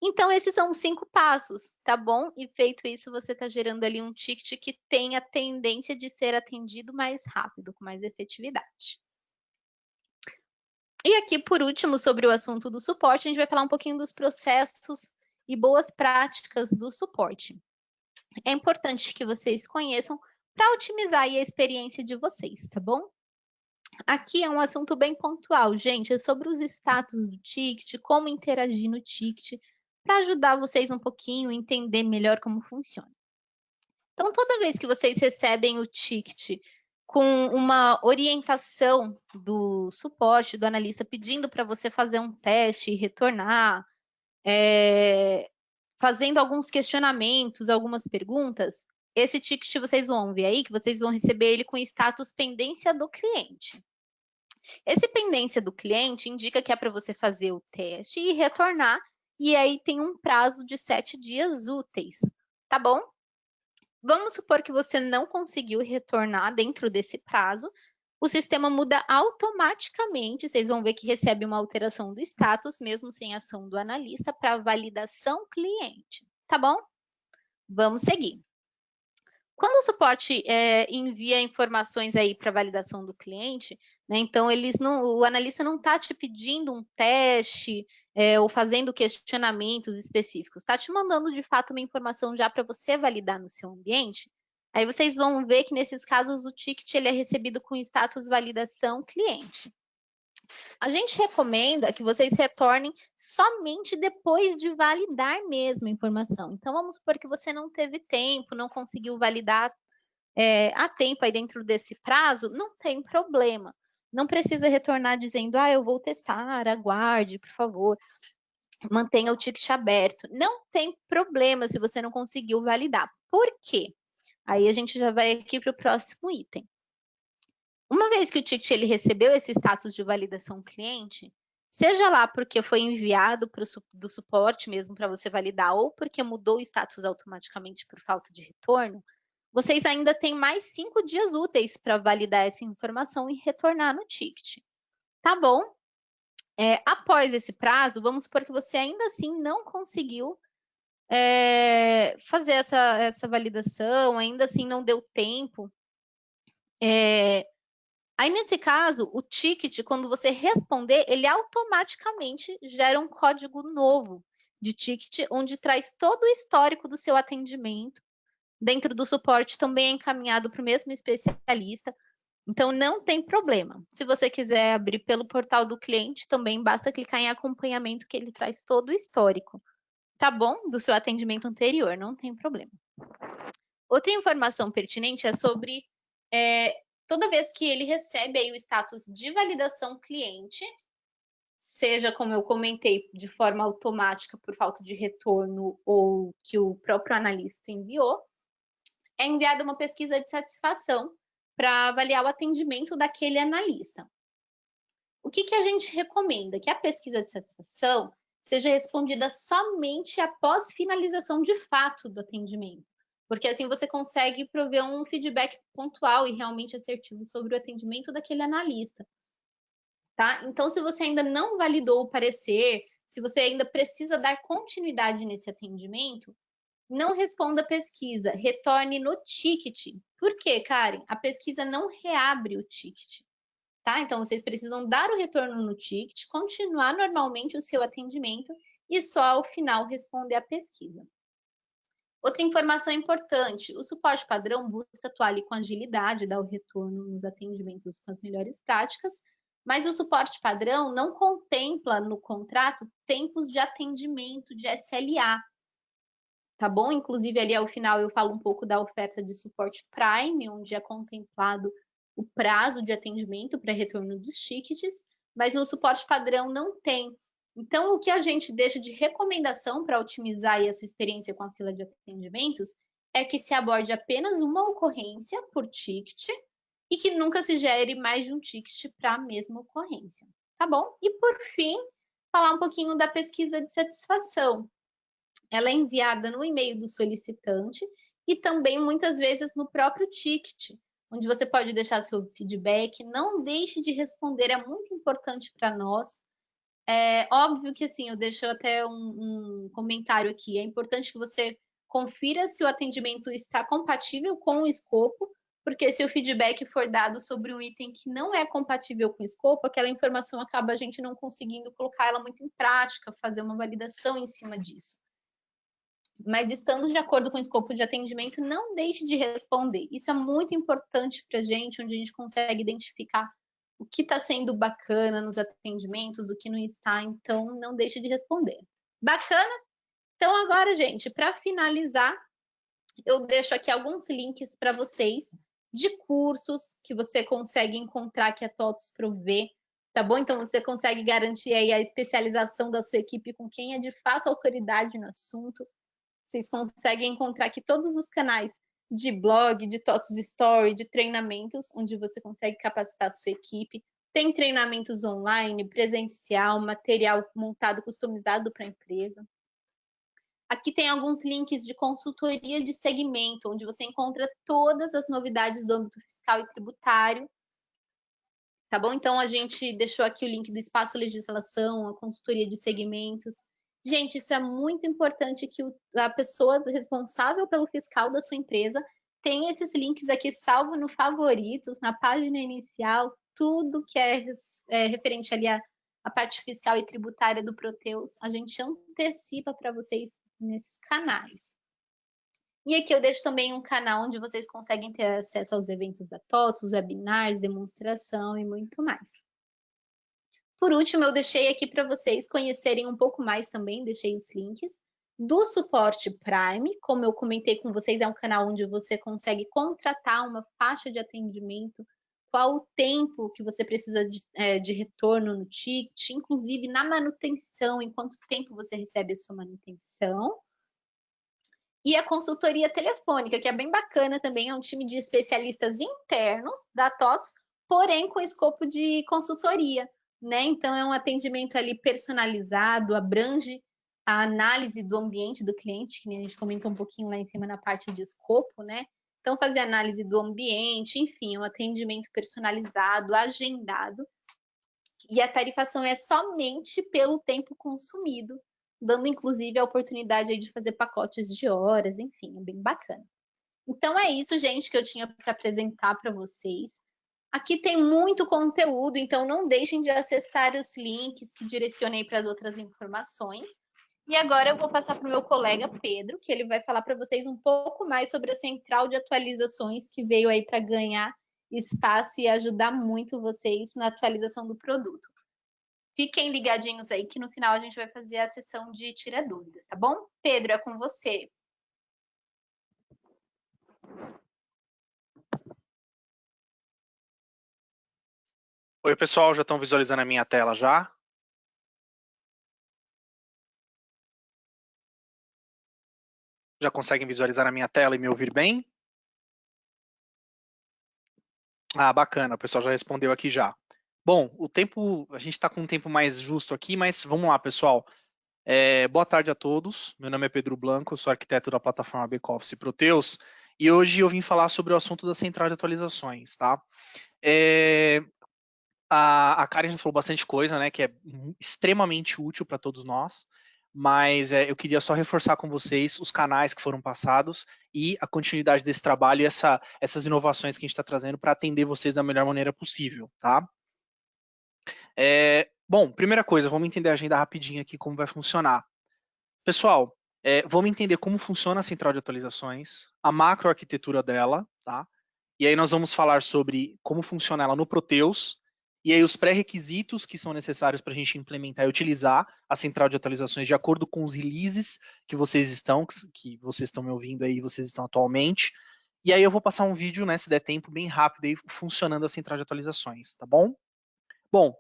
Então, esses são os 5 passos, tá bom? E feito isso, você está gerando ali um ticket que tem a tendência de ser atendido mais rápido, com mais efetividade. E aqui, por último, sobre o assunto do suporte, a gente vai falar um pouquinho dos processos e boas práticas do suporte. É importante que vocês conheçam para otimizar aí a experiência de vocês, tá bom? Aqui é um assunto bem pontual, gente, é sobre os status do ticket, como interagir no ticket, para ajudar vocês um pouquinho a entender melhor como funciona. Então, toda vez que vocês recebem o ticket com uma orientação do suporte, do analista, pedindo para você fazer um teste e retornar, fazendo alguns questionamentos, algumas perguntas, esse ticket vocês vão ver aí, que vocês vão receber ele com status pendência do cliente. Esse pendência do cliente indica que é para você fazer o teste e retornar, e aí tem um prazo de 7 dias úteis, tá bom? Vamos supor que você não conseguiu retornar dentro desse prazo, o sistema muda automaticamente, vocês vão ver que recebe uma alteração do status, mesmo sem ação do analista, para validação cliente, tá bom? Vamos seguir. Quando o suporte envia informações aí para validação do cliente, né, então o analista não está te pedindo um teste ou fazendo questionamentos específicos, está te mandando de fato uma informação já para você validar no seu ambiente. Aí vocês vão ver que nesses casos o ticket ele é recebido com status validação cliente. A gente recomenda que vocês retornem somente depois de validar mesmo a informação. Então, vamos supor que você não teve tempo, não conseguiu validar a tempo aí dentro desse prazo, não tem problema. Não precisa retornar dizendo, eu vou testar, aguarde, por favor. Mantenha o ticket aberto. Não tem problema se você não conseguiu validar. Por quê? Aí a gente já vai aqui para o próximo item. Uma vez que o ticket ele recebeu esse status de validação cliente, seja lá porque foi enviado do suporte mesmo para você validar ou porque mudou o status automaticamente por falta de retorno, vocês ainda têm mais 5 dias úteis para validar essa informação e retornar no ticket. Tá bom? Após esse prazo, vamos supor que você ainda assim não conseguiu fazer essa validação, ainda assim não deu tempo. Aí, nesse caso, o ticket, quando você responder, ele automaticamente gera um código novo de ticket, onde traz todo o histórico do seu atendimento. Dentro do suporte também é encaminhado para o mesmo especialista. Então, não tem problema. Se você quiser abrir pelo portal do cliente, também basta clicar em acompanhamento, que ele traz todo o histórico, tá bom? Do seu atendimento anterior, não tem problema. Outra informação pertinente é sobre toda vez que ele recebe aí o status de validação cliente, seja, como eu comentei, de forma automática por falta de retorno ou que o próprio analista enviou, é enviada uma pesquisa de satisfação para avaliar o atendimento daquele analista. O que a gente recomenda? Que a pesquisa de satisfação seja respondida somente após finalização de fato do atendimento, porque assim você consegue prover um feedback pontual e realmente assertivo sobre o atendimento daquele analista. Tá? Então, se você ainda não validou o parecer, se você ainda precisa dar continuidade nesse atendimento, não responda a pesquisa, retorne no ticket. Por quê, Karen? A pesquisa não reabre o ticket. tá? Então, vocês precisam dar o retorno no ticket, continuar normalmente o seu atendimento e só ao final responder a pesquisa. Outra informação importante, o suporte padrão busca atuar ali com agilidade, dar o retorno nos atendimentos com as melhores práticas, mas o suporte padrão não contempla no contrato tempos de atendimento de SLA, tá bom? Inclusive ali ao final eu falo um pouco da oferta de suporte Prime, onde é contemplado o prazo de atendimento para retorno dos tickets, mas o suporte padrão não tem. Então, o que a gente deixa de recomendação para otimizar aí a sua experiência com a fila de atendimentos é que se aborde apenas uma ocorrência por ticket e que nunca se gere mais de um ticket para a mesma ocorrência, tá bom? E por fim, falar um pouquinho da pesquisa de satisfação. Ela é enviada no e-mail do solicitante e também muitas vezes no próprio ticket, onde você pode deixar seu feedback. Não deixe de responder, é muito importante para nós. É óbvio que assim, eu deixo até um comentário aqui. É importante que você confira se o atendimento está compatível com o escopo, porque se o feedback for dado sobre um item que não é compatível com o escopo, aquela informação acaba a gente não conseguindo colocar ela muito em prática, fazer uma validação em cima disso. Mas estando de acordo com o escopo de atendimento, não deixe de responder. Isso é muito importante para a gente, onde a gente consegue identificar o que está sendo bacana nos atendimentos, o que não está, então não deixe de responder. Bacana? Então agora, gente, para finalizar, eu deixo aqui alguns links para vocês de cursos que você consegue encontrar que a TOTVS provê, tá bom? Então você consegue garantir aí a especialização da sua equipe com quem é de fato autoridade no assunto. Vocês conseguem encontrar aqui todos os canais de blog, de TOTVS Story, de treinamentos, onde você consegue capacitar a sua equipe. Tem treinamentos online, presencial, material montado, customizado para a empresa. Aqui tem alguns links de consultoria de segmento, onde você encontra todas as novidades do âmbito fiscal e tributário. Tá bom? Então, a gente deixou aqui o link do Espaço Legislação, a consultoria de segmentos. Gente, isso é muito importante que a pessoa responsável pelo fiscal da sua empresa tenha esses links aqui salvo no favoritos, na página inicial, tudo que é referente ali à parte fiscal e tributária do Proteus, a gente antecipa para vocês nesses canais. E aqui eu deixo também um canal onde vocês conseguem ter acesso aos eventos da TOTVS, webinars, demonstração e muito mais. Por último, eu deixei aqui para vocês conhecerem um pouco mais também, deixei os links do suporte Prime. Como eu comentei com vocês, é um canal onde você consegue contratar uma faixa de atendimento, qual o tempo que você precisa de retorno no ticket, inclusive na manutenção, em quanto tempo você recebe a sua manutenção. E a consultoria telefônica, que é bem bacana também, é um time de especialistas internos da TOTVS, porém com escopo de consultoria, né? Então é um atendimento ali personalizado, abrange a análise do ambiente do cliente, que a gente comentou um pouquinho lá em cima na parte de escopo, né? Então fazer análise do ambiente, enfim, um atendimento personalizado, agendado. E a tarifação é somente pelo tempo consumido, dando inclusive a oportunidade aí de fazer pacotes de horas, enfim, é bem bacana. Então é isso, gente, que eu tinha para apresentar para vocês. Aqui tem muito conteúdo, então não deixem de acessar os links que direcionei para as outras informações. E agora eu vou passar para o meu colega Pedro, que ele vai falar para vocês um pouco mais sobre a central de atualizações que veio aí para ganhar espaço e ajudar muito vocês na atualização do produto. Fiquem ligadinhos aí que no final a gente vai fazer a sessão de tira dúvidas, tá bom? Pedro, é com você. Oi, pessoal, já estão visualizando a minha tela já? Já conseguem visualizar a minha tela e me ouvir bem? Ah, bacana, o pessoal já respondeu aqui já. Bom, o tempo, a gente está com um tempo mais justo aqui, mas vamos lá, pessoal. Boa tarde a todos, meu nome é Pedro Blanco, sou arquiteto da plataforma Backoffice Proteus, e hoje eu vim falar sobre o assunto da central de atualizações, tá? A Karen já falou bastante coisa, né, que é extremamente útil para todos nós, mas eu queria só reforçar com vocês os canais que foram passados e a continuidade desse trabalho e essas inovações que a gente está trazendo para atender vocês da melhor maneira possível, tá? Bom, primeira coisa, vamos entender a agenda rapidinho aqui, como vai funcionar. Pessoal, vamos entender como funciona a central de atualizações, a macroarquitetura dela, tá? E aí nós vamos falar sobre como funciona ela no Proteus, e aí os pré-requisitos que são necessários para a gente implementar e utilizar a central de atualizações de acordo com os releases que vocês estão me ouvindo aí, vocês estão atualmente. E aí eu vou passar um vídeo, né, se der tempo, bem rápido aí, funcionando a central de atualizações, tá bom? Bom,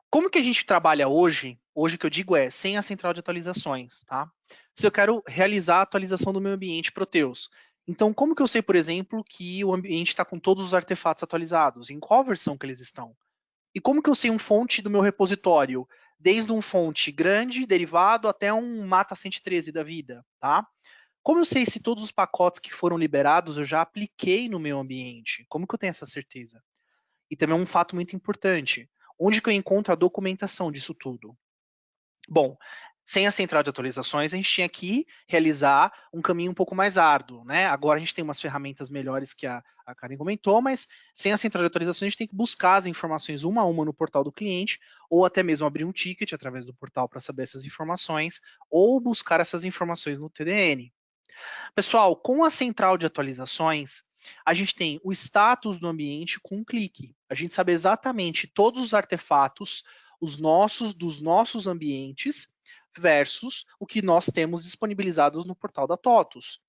como que a gente trabalha hoje? Hoje que eu digo sem a central de atualizações, tá? Se eu quero realizar a atualização do meu ambiente Proteus, então como que eu sei, por exemplo, que o ambiente está com todos os artefatos atualizados? Em qual versão que eles estão? E como que eu sei um fonte do meu repositório? Desde um fonte grande, derivado, até um Mata 113 da vida, tá? Como eu sei se todos os pacotes que foram liberados eu já apliquei no meu ambiente? Como que eu tenho essa certeza? E também um fato muito importante, onde que eu encontro a documentação disso tudo? Bom, sem a central de atualizações, a gente tinha que realizar um caminho um pouco mais árduo, né? Agora a gente tem umas ferramentas melhores que a Karen comentou, mas sem a central de atualizações, a gente tem que buscar as informações uma a uma no portal do cliente, ou até mesmo abrir um ticket através do portal para saber essas informações, ou buscar essas informações no TDN. Pessoal, com a central de atualizações, a gente tem o status do ambiente com um clique. A gente sabe exatamente todos os artefatos, dos nossos ambientes, versus o que nós temos disponibilizados no portal da TOTUS.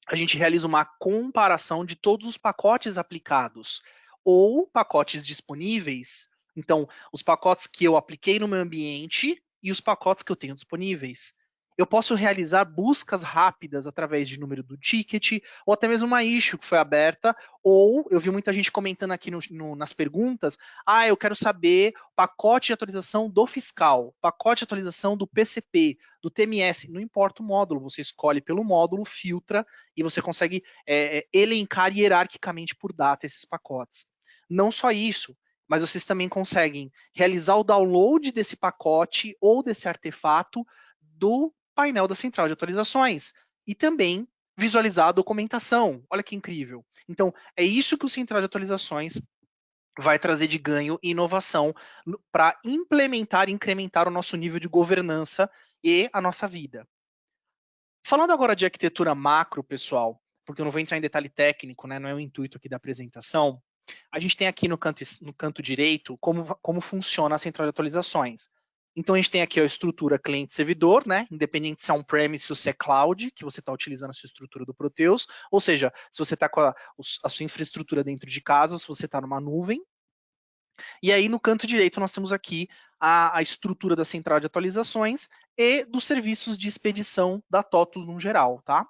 A gente realiza uma comparação de todos os pacotes aplicados ou pacotes disponíveis. Então, os pacotes que eu apliquei no meu ambiente e os pacotes que eu tenho disponíveis. Eu posso realizar buscas rápidas através de número do ticket, ou até mesmo uma issue que foi aberta, ou eu vi muita gente comentando aqui nas perguntas, eu quero saber pacote de atualização do fiscal, pacote de atualização do PCP, do TMS, não importa o módulo, você escolhe pelo módulo, filtra, e você consegue elencar hierarquicamente por data esses pacotes. Não só isso, mas vocês também conseguem realizar o download desse pacote ou desse artefato do painel da central de atualizações e também visualizar a documentação. Olha que incrível. Então, é isso que o central de atualizações vai trazer de ganho e inovação para implementar e incrementar o nosso nível de governança e a nossa vida. Falando agora de arquitetura macro, pessoal, porque eu não vou entrar em detalhe técnico, né, não é o intuito aqui da apresentação, a gente tem aqui no canto direito como funciona a central de atualizações. Então, a gente tem aqui a estrutura cliente-servidor, né, independente se é on-premise ou se é cloud, que você está utilizando a sua estrutura do Proteus, ou seja, se você está com a sua infraestrutura dentro de casa, ou se você está numa nuvem. E aí, no canto direito, nós temos aqui a estrutura da central de atualizações e dos serviços de expedição da TOTUS no geral, tá? O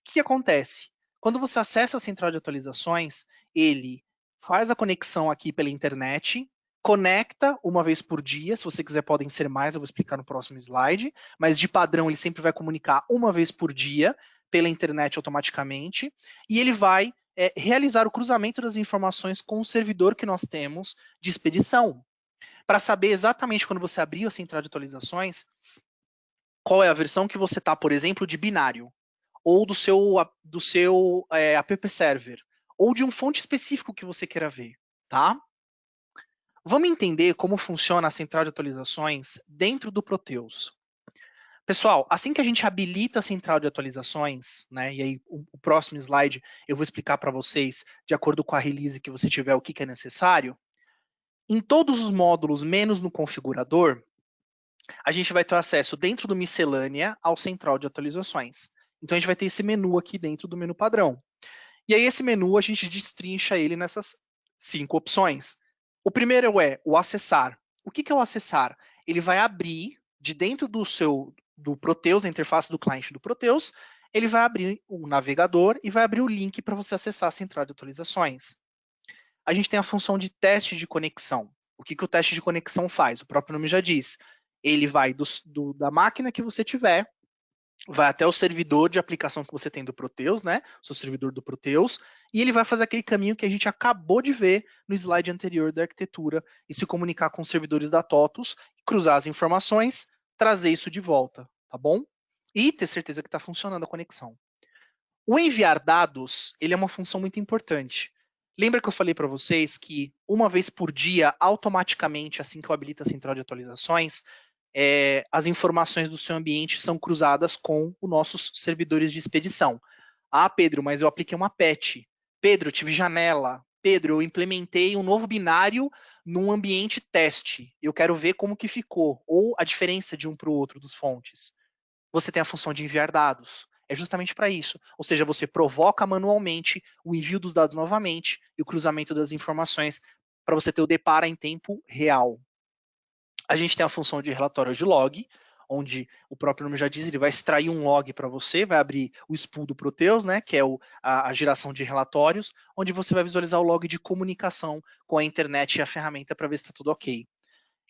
que acontece? Quando você acessa a central de atualizações, ele faz a conexão aqui pela internet, conecta uma vez por dia, se você quiser podem ser mais, eu vou explicar no próximo slide, mas de padrão ele sempre vai comunicar uma vez por dia pela internet automaticamente, e ele vai realizar o cruzamento das informações com o servidor que nós temos de expedição, para saber exatamente quando você abrir a central de atualizações, qual é a versão que você está, por exemplo, de binário, ou do seu app server, ou de um fonte específico que você queira ver, tá? Vamos entender como funciona a central de atualizações dentro do Proteus. Pessoal, assim que a gente habilita a central de atualizações, né, e aí o próximo slide eu vou explicar para vocês, de acordo com a release que você tiver, o que é necessário, em todos os módulos, menos no configurador, a gente vai ter acesso dentro do miscelânea ao central de atualizações. Então, a gente vai ter esse menu aqui dentro do menu padrão. E aí, esse menu, a gente destrincha ele nessas 5 opções. O primeiro é o acessar. O que é o acessar? Ele vai abrir, de dentro do Proteus, da interface do cliente do Proteus, ele vai abrir o navegador e vai abrir o link para você acessar a central de atualizações. A gente tem a função de teste de conexão. O que o teste de conexão faz? O próprio nome já diz. Ele vai da máquina que você tiver, vai até o servidor de aplicação que você tem do Proteus, né? O seu servidor do Proteus, e ele vai fazer aquele caminho que a gente acabou de ver no slide anterior da arquitetura e se comunicar com os servidores da TOTUS, cruzar as informações, trazer isso de volta, tá bom? E ter certeza que está funcionando a conexão. O enviar dados, ele é uma função muito importante. Lembra que eu falei para vocês que uma vez por dia, automaticamente, assim que eu habilito a central de atualizações, as informações do seu ambiente são cruzadas com os nossos servidores de expedição. Ah, Pedro, mas eu apliquei uma patch. Pedro, eu tive janela. Pedro, eu implementei um novo binário num ambiente teste. Eu quero ver como que ficou, ou a diferença de um para o outro dos fontes. Você tem a função de enviar dados. É justamente para isso. Ou seja, você provoca manualmente o envio dos dados novamente e o cruzamento das informações para você ter o depara em tempo real. A gente tem a função de relatório de log, onde o próprio nome já diz, ele vai extrair um log para você, vai abrir o spool do Proteus, né, que é a geração de relatórios, onde você vai visualizar o log de comunicação com a internet e a ferramenta para ver se está tudo ok.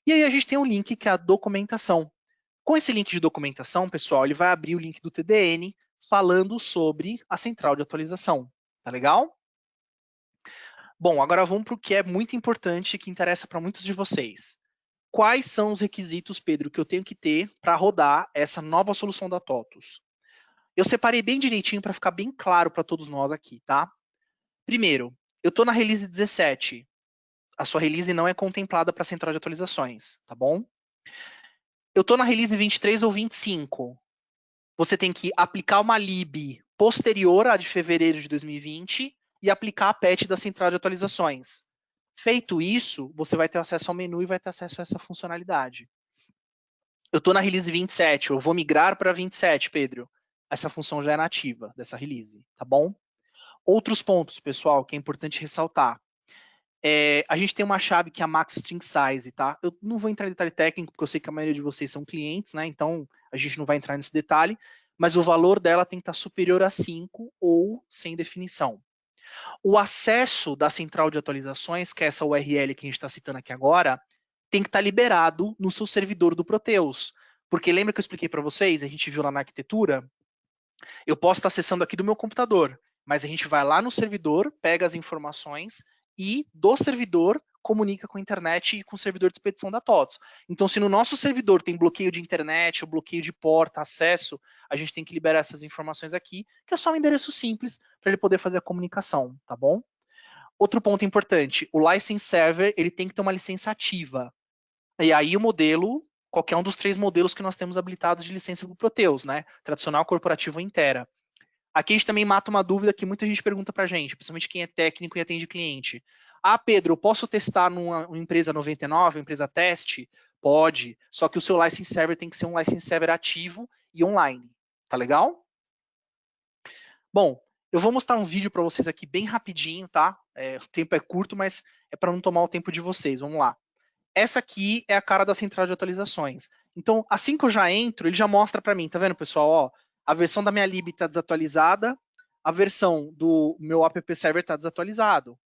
E aí a gente tem um link que é a documentação. Com esse link de documentação, pessoal, ele vai abrir o link do TDN falando sobre a central de atualização. Tá legal? Bom, agora vamos para o que é muito importante e que interessa para muitos de vocês. Quais são os requisitos, Pedro, que eu tenho que ter para rodar essa nova solução da TOTUS? Eu separei bem direitinho para ficar bem claro para todos nós aqui, tá? Primeiro, eu estou na release 17. A sua release não é contemplada para a central de atualizações, tá bom? Eu estou na release 23 ou 25. Você tem que aplicar uma lib posterior à de fevereiro de 2020 e aplicar a patch da central de atualizações. Feito isso, você vai ter acesso ao menu e vai ter acesso a essa funcionalidade. Eu estou na release 27, eu vou migrar para 27, Pedro. Essa função já é nativa dessa release, tá bom? Outros pontos, pessoal, que é importante ressaltar. A gente tem uma chave que é a Max String Size, tá? Eu não vou entrar em detalhe técnico, porque eu sei que a maioria de vocês são clientes, né? Então, a gente não vai entrar nesse detalhe, mas o valor dela tem que estar superior a 5 ou sem definição. O acesso da central de atualizações, que é essa URL que a gente está citando aqui agora, tem que estar liberado no seu servidor do Proteus. Porque lembra que eu expliquei para vocês, a gente viu lá na arquitetura, eu posso estar acessando aqui do meu computador, mas a gente vai lá no servidor, pega as informações e do servidor comunica com a internet e com o servidor de expedição da TOTUS. Então, se no nosso servidor tem bloqueio de internet ou bloqueio de porta, acesso, a gente tem que liberar essas informações aqui, que é só um endereço simples para ele poder fazer a comunicação, tá bom? Outro ponto importante, o license server ele tem que ter uma licença ativa. E aí o modelo, qualquer um dos 3 modelos que nós temos habilitados de licença para o Proteus, né? Tradicional, corporativo ou inteira. Aqui a gente também mata uma dúvida que muita gente pergunta para a gente, principalmente quem é técnico e atende cliente. Ah, Pedro, eu posso testar numa empresa 99, uma empresa teste? Pode, só que o seu license server tem que ser um license server ativo e online. Tá legal? Bom, eu vou mostrar um vídeo para vocês aqui bem rapidinho, tá? O tempo é curto, mas é para não tomar o tempo de vocês. Vamos lá. Essa aqui é a cara da central de atualizações. Então, assim que eu já entro, ele já mostra para mim, tá vendo, pessoal? Ó, a versão da minha lib está desatualizada, a versão do meu app server está desatualizado.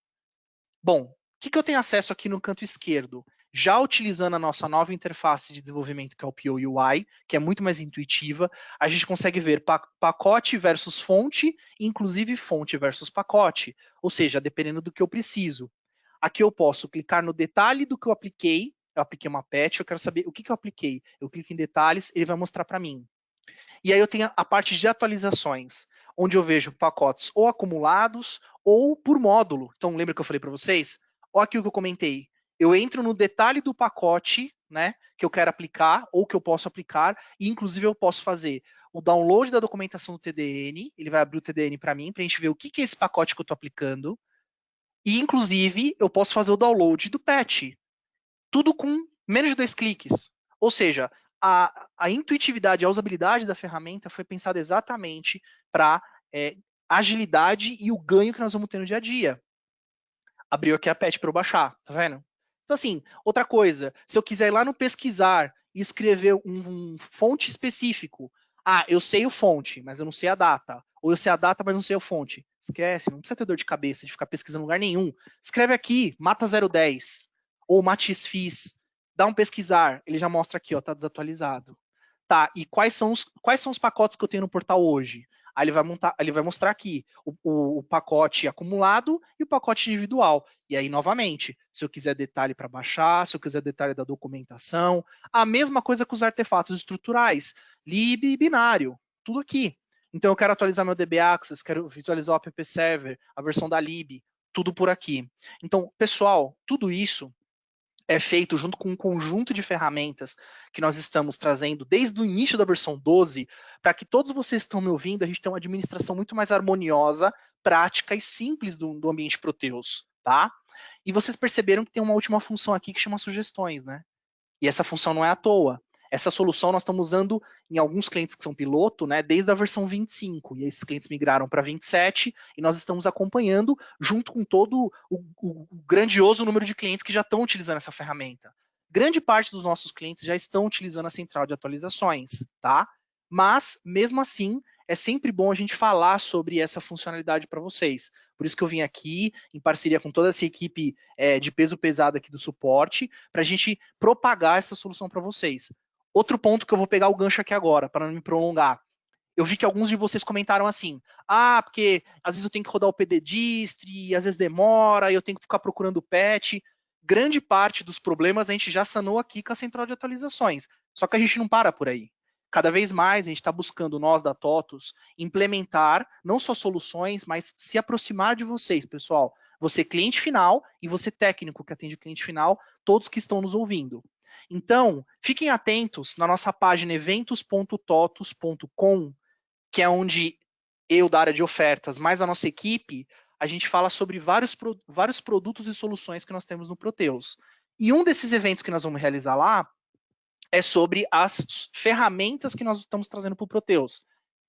Bom, o que eu tenho acesso aqui no canto esquerdo? Já utilizando a nossa nova interface de desenvolvimento, que é o POUI, que é muito mais intuitiva, a gente consegue ver pacote versus fonte, inclusive fonte versus pacote, ou seja, dependendo do que eu preciso. Aqui eu posso clicar no detalhe do que eu apliquei uma patch, eu quero saber o que eu apliquei. Eu clico em detalhes, ele vai mostrar para mim. E aí eu tenho a parte de atualizações, onde eu vejo pacotes ou acumulados ou por módulo. Então, lembra que eu falei para vocês? Olha aqui o que eu comentei. Eu entro no detalhe do pacote, né, que eu quero aplicar ou que eu posso aplicar, e inclusive eu posso fazer o download da documentação do TDN, ele vai abrir o TDN para mim, para a gente ver o que é esse pacote que eu estou aplicando, e inclusive eu posso fazer o download do patch. Tudo com menos de 2 cliques. Ou seja, a intuitividade, a usabilidade da ferramenta foi pensada exatamente para agilidade e o ganho que nós vamos ter no dia a dia. Abriu aqui a patch para eu baixar, tá vendo? Então assim, outra coisa, se eu quiser ir lá no pesquisar e escrever um fonte específico, eu sei o fonte, mas eu não sei a data. Ou eu sei a data, mas não sei a fonte. Esquece, não precisa ter dor de cabeça de ficar pesquisando em lugar nenhum. Escreve aqui, mata 010 ou matisfis, dá um pesquisar, ele já mostra aqui, ó, tá desatualizado. Tá, e quais são os pacotes que eu tenho no portal hoje? Aí ele vai mostrar aqui o pacote acumulado e o pacote individual. E aí, novamente, se eu quiser detalhe para baixar, se eu quiser detalhe da documentação, a mesma coisa com os artefatos estruturais, lib e binário, tudo aqui. Então, eu quero atualizar meu DB Access, quero visualizar o app server, a versão da lib, tudo por aqui. Então, pessoal, tudo isso é feito junto com um conjunto de ferramentas que nós estamos trazendo desde o início da versão 12, para que todos vocês que estão me ouvindo, a gente tenha uma administração muito mais harmoniosa, prática e simples do ambiente Proteus, tá? E vocês perceberam que tem uma última função aqui que chama sugestões, né? E essa função não é à toa. Essa solução nós estamos usando em alguns clientes que são piloto, né, desde a versão 25, e esses clientes migraram para 27, e nós estamos acompanhando junto com todo o grandioso número de clientes que já estão utilizando essa ferramenta. Grande parte dos nossos clientes já estão utilizando a central de atualizações, tá? Mas, mesmo assim, é sempre bom a gente falar sobre essa funcionalidade para vocês. Por isso que eu vim aqui, em parceria com toda essa equipe de peso pesado aqui do suporte, para a gente propagar essa solução para vocês. Outro ponto que eu vou pegar o gancho aqui agora, para não me prolongar. Eu vi que alguns de vocês comentaram assim, porque às vezes eu tenho que rodar o PDDistri, às vezes demora, e eu tenho que ficar procurando o patch. Grande parte dos problemas a gente já sanou aqui com a central de atualizações. Só que a gente não para por aí. Cada vez mais a gente está buscando, nós da TOTUS, implementar não só soluções, mas se aproximar de vocês, pessoal. Você cliente final e você técnico que atende o cliente final, todos que estão nos ouvindo. Então, fiquem atentos na nossa página eventos.totus.com, que é onde eu, da área de ofertas, mais a nossa equipe, a gente fala sobre vários produtos e soluções que nós temos no Proteus. E um desses eventos que nós vamos realizar lá é sobre as ferramentas que nós estamos trazendo para o Proteus.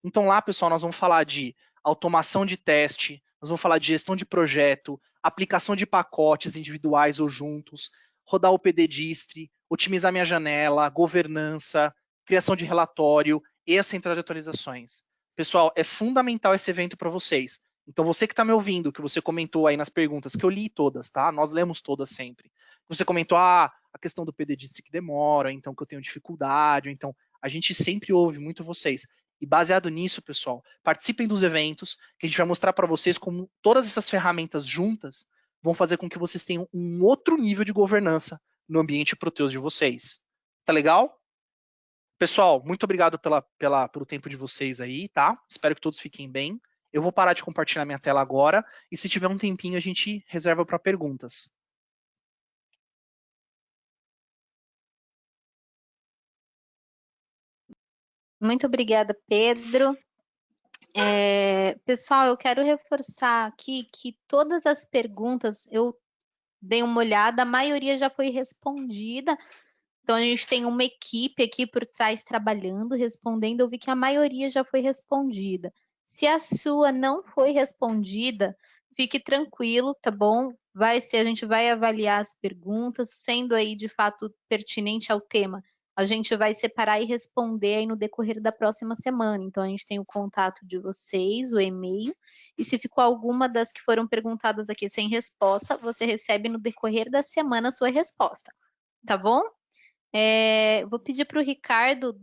Então lá, pessoal, nós vamos falar de automação de teste, nós vamos falar de gestão de projeto, aplicação de pacotes individuais ou juntos, rodar o PDDistri, otimizar minha janela, governança, criação de relatório e a central de atualizações. Pessoal, é fundamental esse evento para vocês. Então você que está me ouvindo, que você comentou aí nas perguntas, que eu li todas, tá? Nós lemos todas sempre. Você comentou, a questão do PDDistri que demora, então que eu tenho dificuldade, então a gente sempre ouve muito vocês. E baseado nisso, pessoal, participem dos eventos, que a gente vai mostrar para vocês como todas essas ferramentas juntas vão fazer com que vocês tenham um outro nível de governança no ambiente Proteus de vocês. Tá legal? Pessoal, muito obrigado pelo tempo de vocês aí, tá? Espero que todos fiquem bem. Eu vou parar de compartilhar minha tela agora e se tiver um tempinho a gente reserva para perguntas. Muito obrigada, Pedro. Pessoal, eu quero reforçar aqui que todas as perguntas eu dei uma olhada, a maioria já foi respondida. Então, a gente tem uma equipe aqui por trás trabalhando, respondendo. Eu vi que a maioria já foi respondida. Se a sua não foi respondida, fique tranquilo, tá bom? A gente vai avaliar as perguntas, sendo aí de fato pertinente ao tema. A gente vai separar e responder aí no decorrer da próxima semana. Então, a gente tem o contato de vocês, o e-mail, e se ficou alguma das que foram perguntadas aqui sem resposta, você recebe no decorrer da semana a sua resposta, tá bom? Vou pedir para o Ricardo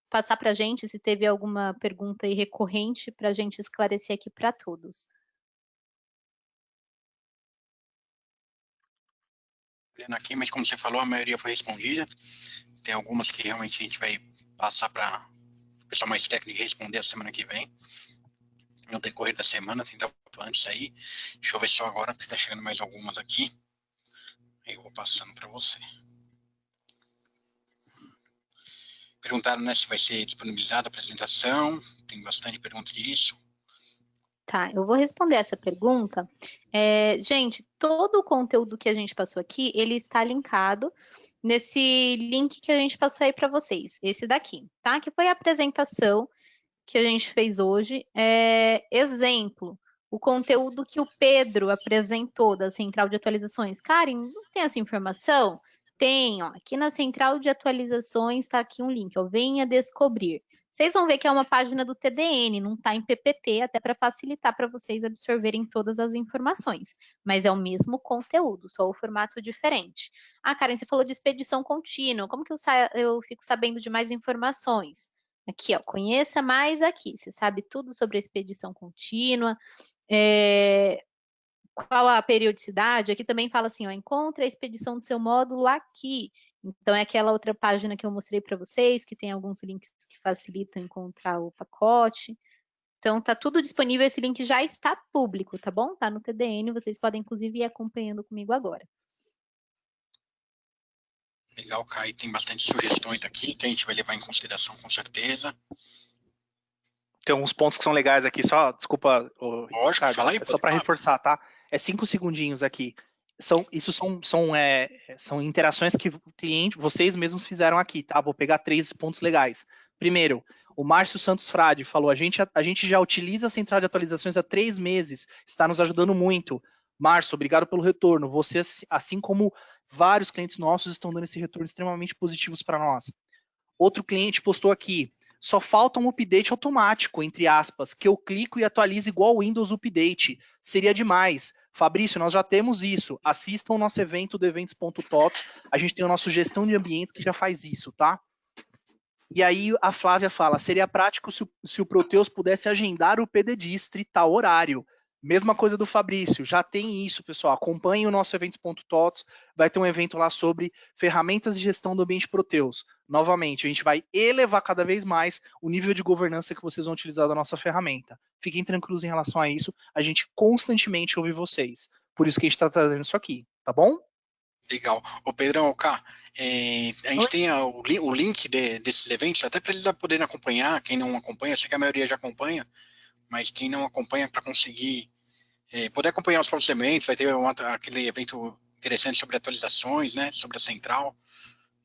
passar para a gente se teve alguma pergunta aí recorrente para a gente esclarecer aqui para todos. Olhando aqui, mas como você falou, a maioria foi respondida. Tem algumas que realmente a gente vai passar para o pessoal mais técnico responder a semana que vem. No decorrer da semana, tentar antes aí. Deixa eu ver só agora, porque está chegando mais algumas aqui. Aí eu vou passando para você. Perguntaram, né, se vai ser disponibilizada a apresentação. Tem bastante perguntas disso. Tá, eu vou responder essa pergunta. Gente, todo o conteúdo que a gente passou aqui, ele está linkado nesse link que a gente passou aí para vocês, esse daqui, tá? Que foi a apresentação que a gente fez hoje. Exemplo, o conteúdo que o Pedro apresentou da Central de Atualizações. Karen, não tem essa informação? Tem, ó, aqui na Central de Atualizações está aqui um link, ó, venha descobrir. Vocês vão ver que é uma página do TDN, não está em PPT, até para facilitar para vocês absorverem todas as informações. Mas é o mesmo conteúdo, só o formato diferente. Karen, você falou de expedição contínua, como que eu fico sabendo de mais informações? Aqui, ó, conheça mais aqui. Você sabe tudo sobre a expedição contínua, qual a periodicidade. Aqui também fala assim, ó, encontre a expedição do seu módulo aqui. Então, é aquela outra página que eu mostrei para vocês, que tem alguns links que facilitam encontrar o pacote. Então, tá tudo disponível, esse link já está público, tá bom? Tá no TDN, vocês podem, inclusive, ir acompanhando comigo agora. Legal, Kai. Tem bastante sugestões aqui que a gente vai levar em consideração com certeza. Tem uns pontos que são legais aqui, só, desculpa, Lógico, Ricardo, fala aí, é pode só para falar. reforçar, tá? É 5 segundinhos aqui. Isso são interações que o cliente, vocês mesmos fizeram aqui, tá? Vou pegar 3 pontos legais. Primeiro, o Márcio Santos Frade falou, a gente já utiliza a central de atualizações há 3 meses, está nos ajudando muito. Márcio, obrigado pelo retorno. Você, assim como vários clientes nossos, estão dando esse retorno extremamente positivos para nós. Outro cliente postou aqui, só falta um update automático, entre aspas, que eu clico e atualize igual o Windows Update. Seria demais. Fabrício, nós já temos isso. Assistam o nosso evento do eventos.tots. A gente tem o nosso gestão de ambientes que já faz isso, tá? E aí a Flávia fala, seria prático se o Proteus pudesse agendar o PDDistri tal horário. Mesma coisa do Fabrício, já tem isso, pessoal. Acompanhem o nosso eventos.tots, vai ter um evento lá sobre ferramentas de gestão do ambiente Proteus. Novamente, a gente vai elevar cada vez mais o nível de governança que vocês vão utilizar da nossa ferramenta. Fiquem tranquilos em relação a isso, a gente constantemente ouve vocês. Por isso que a gente está trazendo isso aqui, tá bom? Legal. Ô, Pedrão, Cá, a gente Oi? tem o link desses eventos, até para eles poderem acompanhar, quem não acompanha, eu sei que a maioria já acompanha, mas quem não acompanha para conseguir poder acompanhar os próximos eventos, vai ter aquele evento interessante sobre atualizações, né, sobre a central.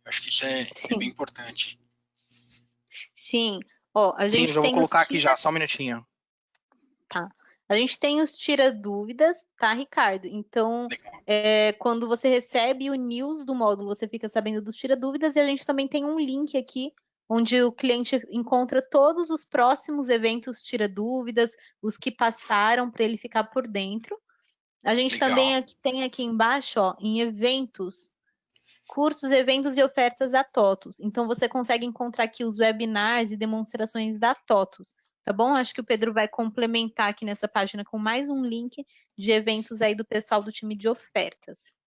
Eu acho que isso é bem importante. Sim. Ó, a Sim, gente já vou tem colocar aqui já, só um minutinho. Tá. A gente tem os tira-dúvidas, tá, Ricardo? Então, quando você recebe o news do módulo, você fica sabendo dos tira-dúvidas e a gente também tem um link aqui onde o cliente encontra todos os próximos eventos tira-dúvidas, os que passaram para ele ficar por dentro. A gente também tem aqui embaixo, ó, em eventos, cursos, eventos e ofertas da TOTUS. Então, você consegue encontrar aqui os webinars e demonstrações da TOTUS. Tá bom? Acho que o Pedro vai complementar aqui nessa página com mais um link de eventos aí do pessoal do time de ofertas.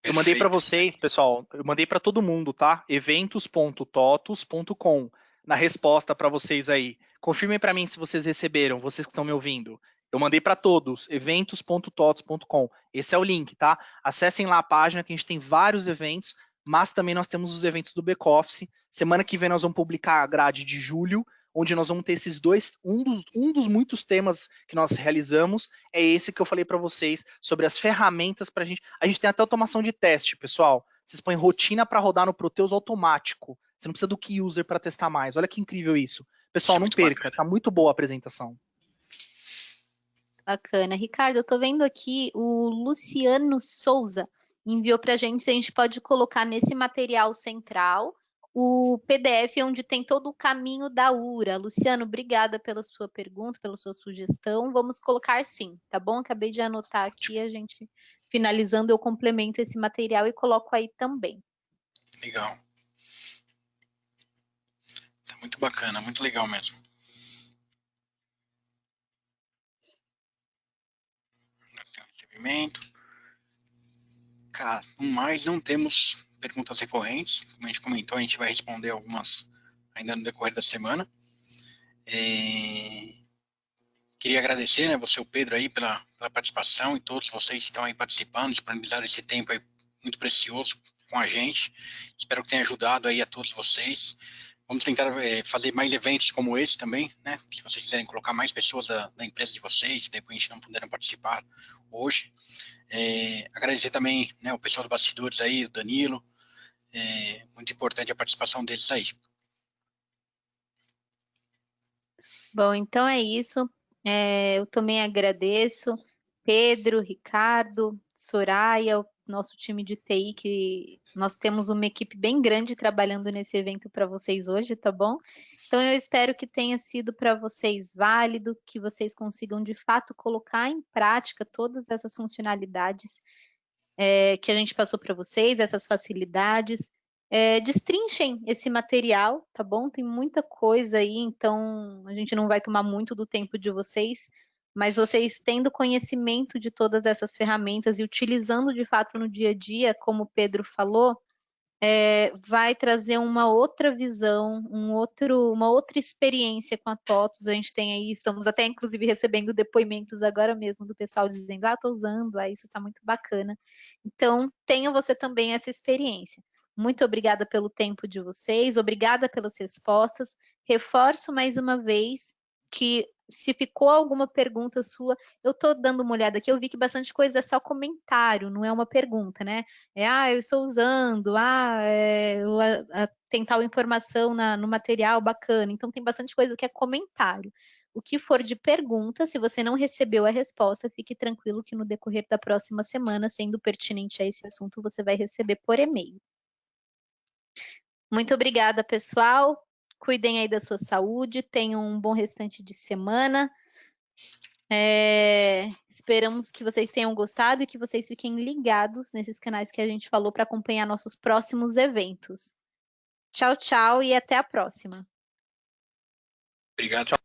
Eu mandei para vocês, pessoal, eu mandei para todo mundo, tá? eventos.totus.com. Na resposta para vocês aí. Confirmem para mim se vocês receberam, vocês que estão me ouvindo. Eu mandei para todos, eventos.totus.com. Esse é o link, tá? Acessem lá a página que a gente tem vários eventos, mas também nós temos os eventos do back-office. Semana que vem nós vamos publicar a grade de julho, onde nós vamos ter esses dois, um dos muitos temas que nós realizamos é esse que eu falei para vocês sobre as ferramentas para a gente tem até automação de teste, pessoal. Vocês põem rotina para rodar no Proteus automático. Você não precisa do key user para testar mais. Olha que incrível isso. Pessoal, não perca, tá muito boa a apresentação. Bacana. Ricardo, eu tô vendo aqui o Luciano Souza enviou para a gente se a gente pode colocar nesse material central o PDF onde tem todo o caminho da URA. Luciano, obrigada pela sua pergunta, pela sua sugestão. Vamos colocar sim, tá bom? Acabei de anotar aqui, a gente finalizando, eu complemento esse material e coloco aí também. Legal. Tá muito bacana, muito legal mesmo. Recebimento. Cara, no mais, não temos perguntas recorrentes. Como a gente comentou, a gente vai responder algumas ainda no decorrer da semana. Queria agradecer, né, você, o Pedro, aí, pela participação e todos vocês que estão aí participando, disponibilizaram esse tempo aí muito precioso com a gente. Espero que tenha ajudado aí a todos vocês. Vamos tentar fazer mais eventos como esse também, né? Se vocês quiserem colocar mais pessoas da empresa de vocês, que depois a gente não puderam participar hoje. Agradecer também, né, o pessoal do bastidores aí, o Danilo. Muito importante a participação deles aí. Bom, então é isso. Eu também agradeço Pedro, Ricardo, Soraya, o nosso time de TI, que nós temos uma equipe bem grande trabalhando nesse evento para vocês hoje, tá bom? Então eu espero que tenha sido para vocês válido, que vocês consigam de fato colocar em prática todas essas funcionalidades que a gente passou para vocês, essas facilidades. Destrinchem esse material, tá bom? Tem muita coisa aí, então a gente não vai tomar muito do tempo de vocês, mas vocês tendo conhecimento de todas essas ferramentas e utilizando de fato no dia a dia, como o Pedro falou, vai trazer uma outra visão, uma outra experiência com a TOTUS. A gente tem aí, estamos até inclusive recebendo depoimentos agora mesmo do pessoal dizendo, estou usando, isso está muito bacana. Então, tenha você também essa experiência. Muito obrigada pelo tempo de vocês, obrigada pelas respostas. Reforço mais uma vez que se ficou alguma pergunta sua, eu estou dando uma olhada aqui, eu vi que bastante coisa é só comentário, não é uma pergunta, né? Eu estou usando, tem tal informação no material bacana. Então, tem bastante coisa que é comentário. O que for de pergunta, se você não recebeu a resposta, fique tranquilo que no decorrer da próxima semana, sendo pertinente a esse assunto, você vai receber por e-mail. Muito obrigada, pessoal. Cuidem aí da sua saúde, tenham um bom restante de semana. Esperamos que vocês tenham gostado e que vocês fiquem ligados nesses canais que a gente falou para acompanhar nossos próximos eventos. Tchau, tchau e até a próxima. Obrigado.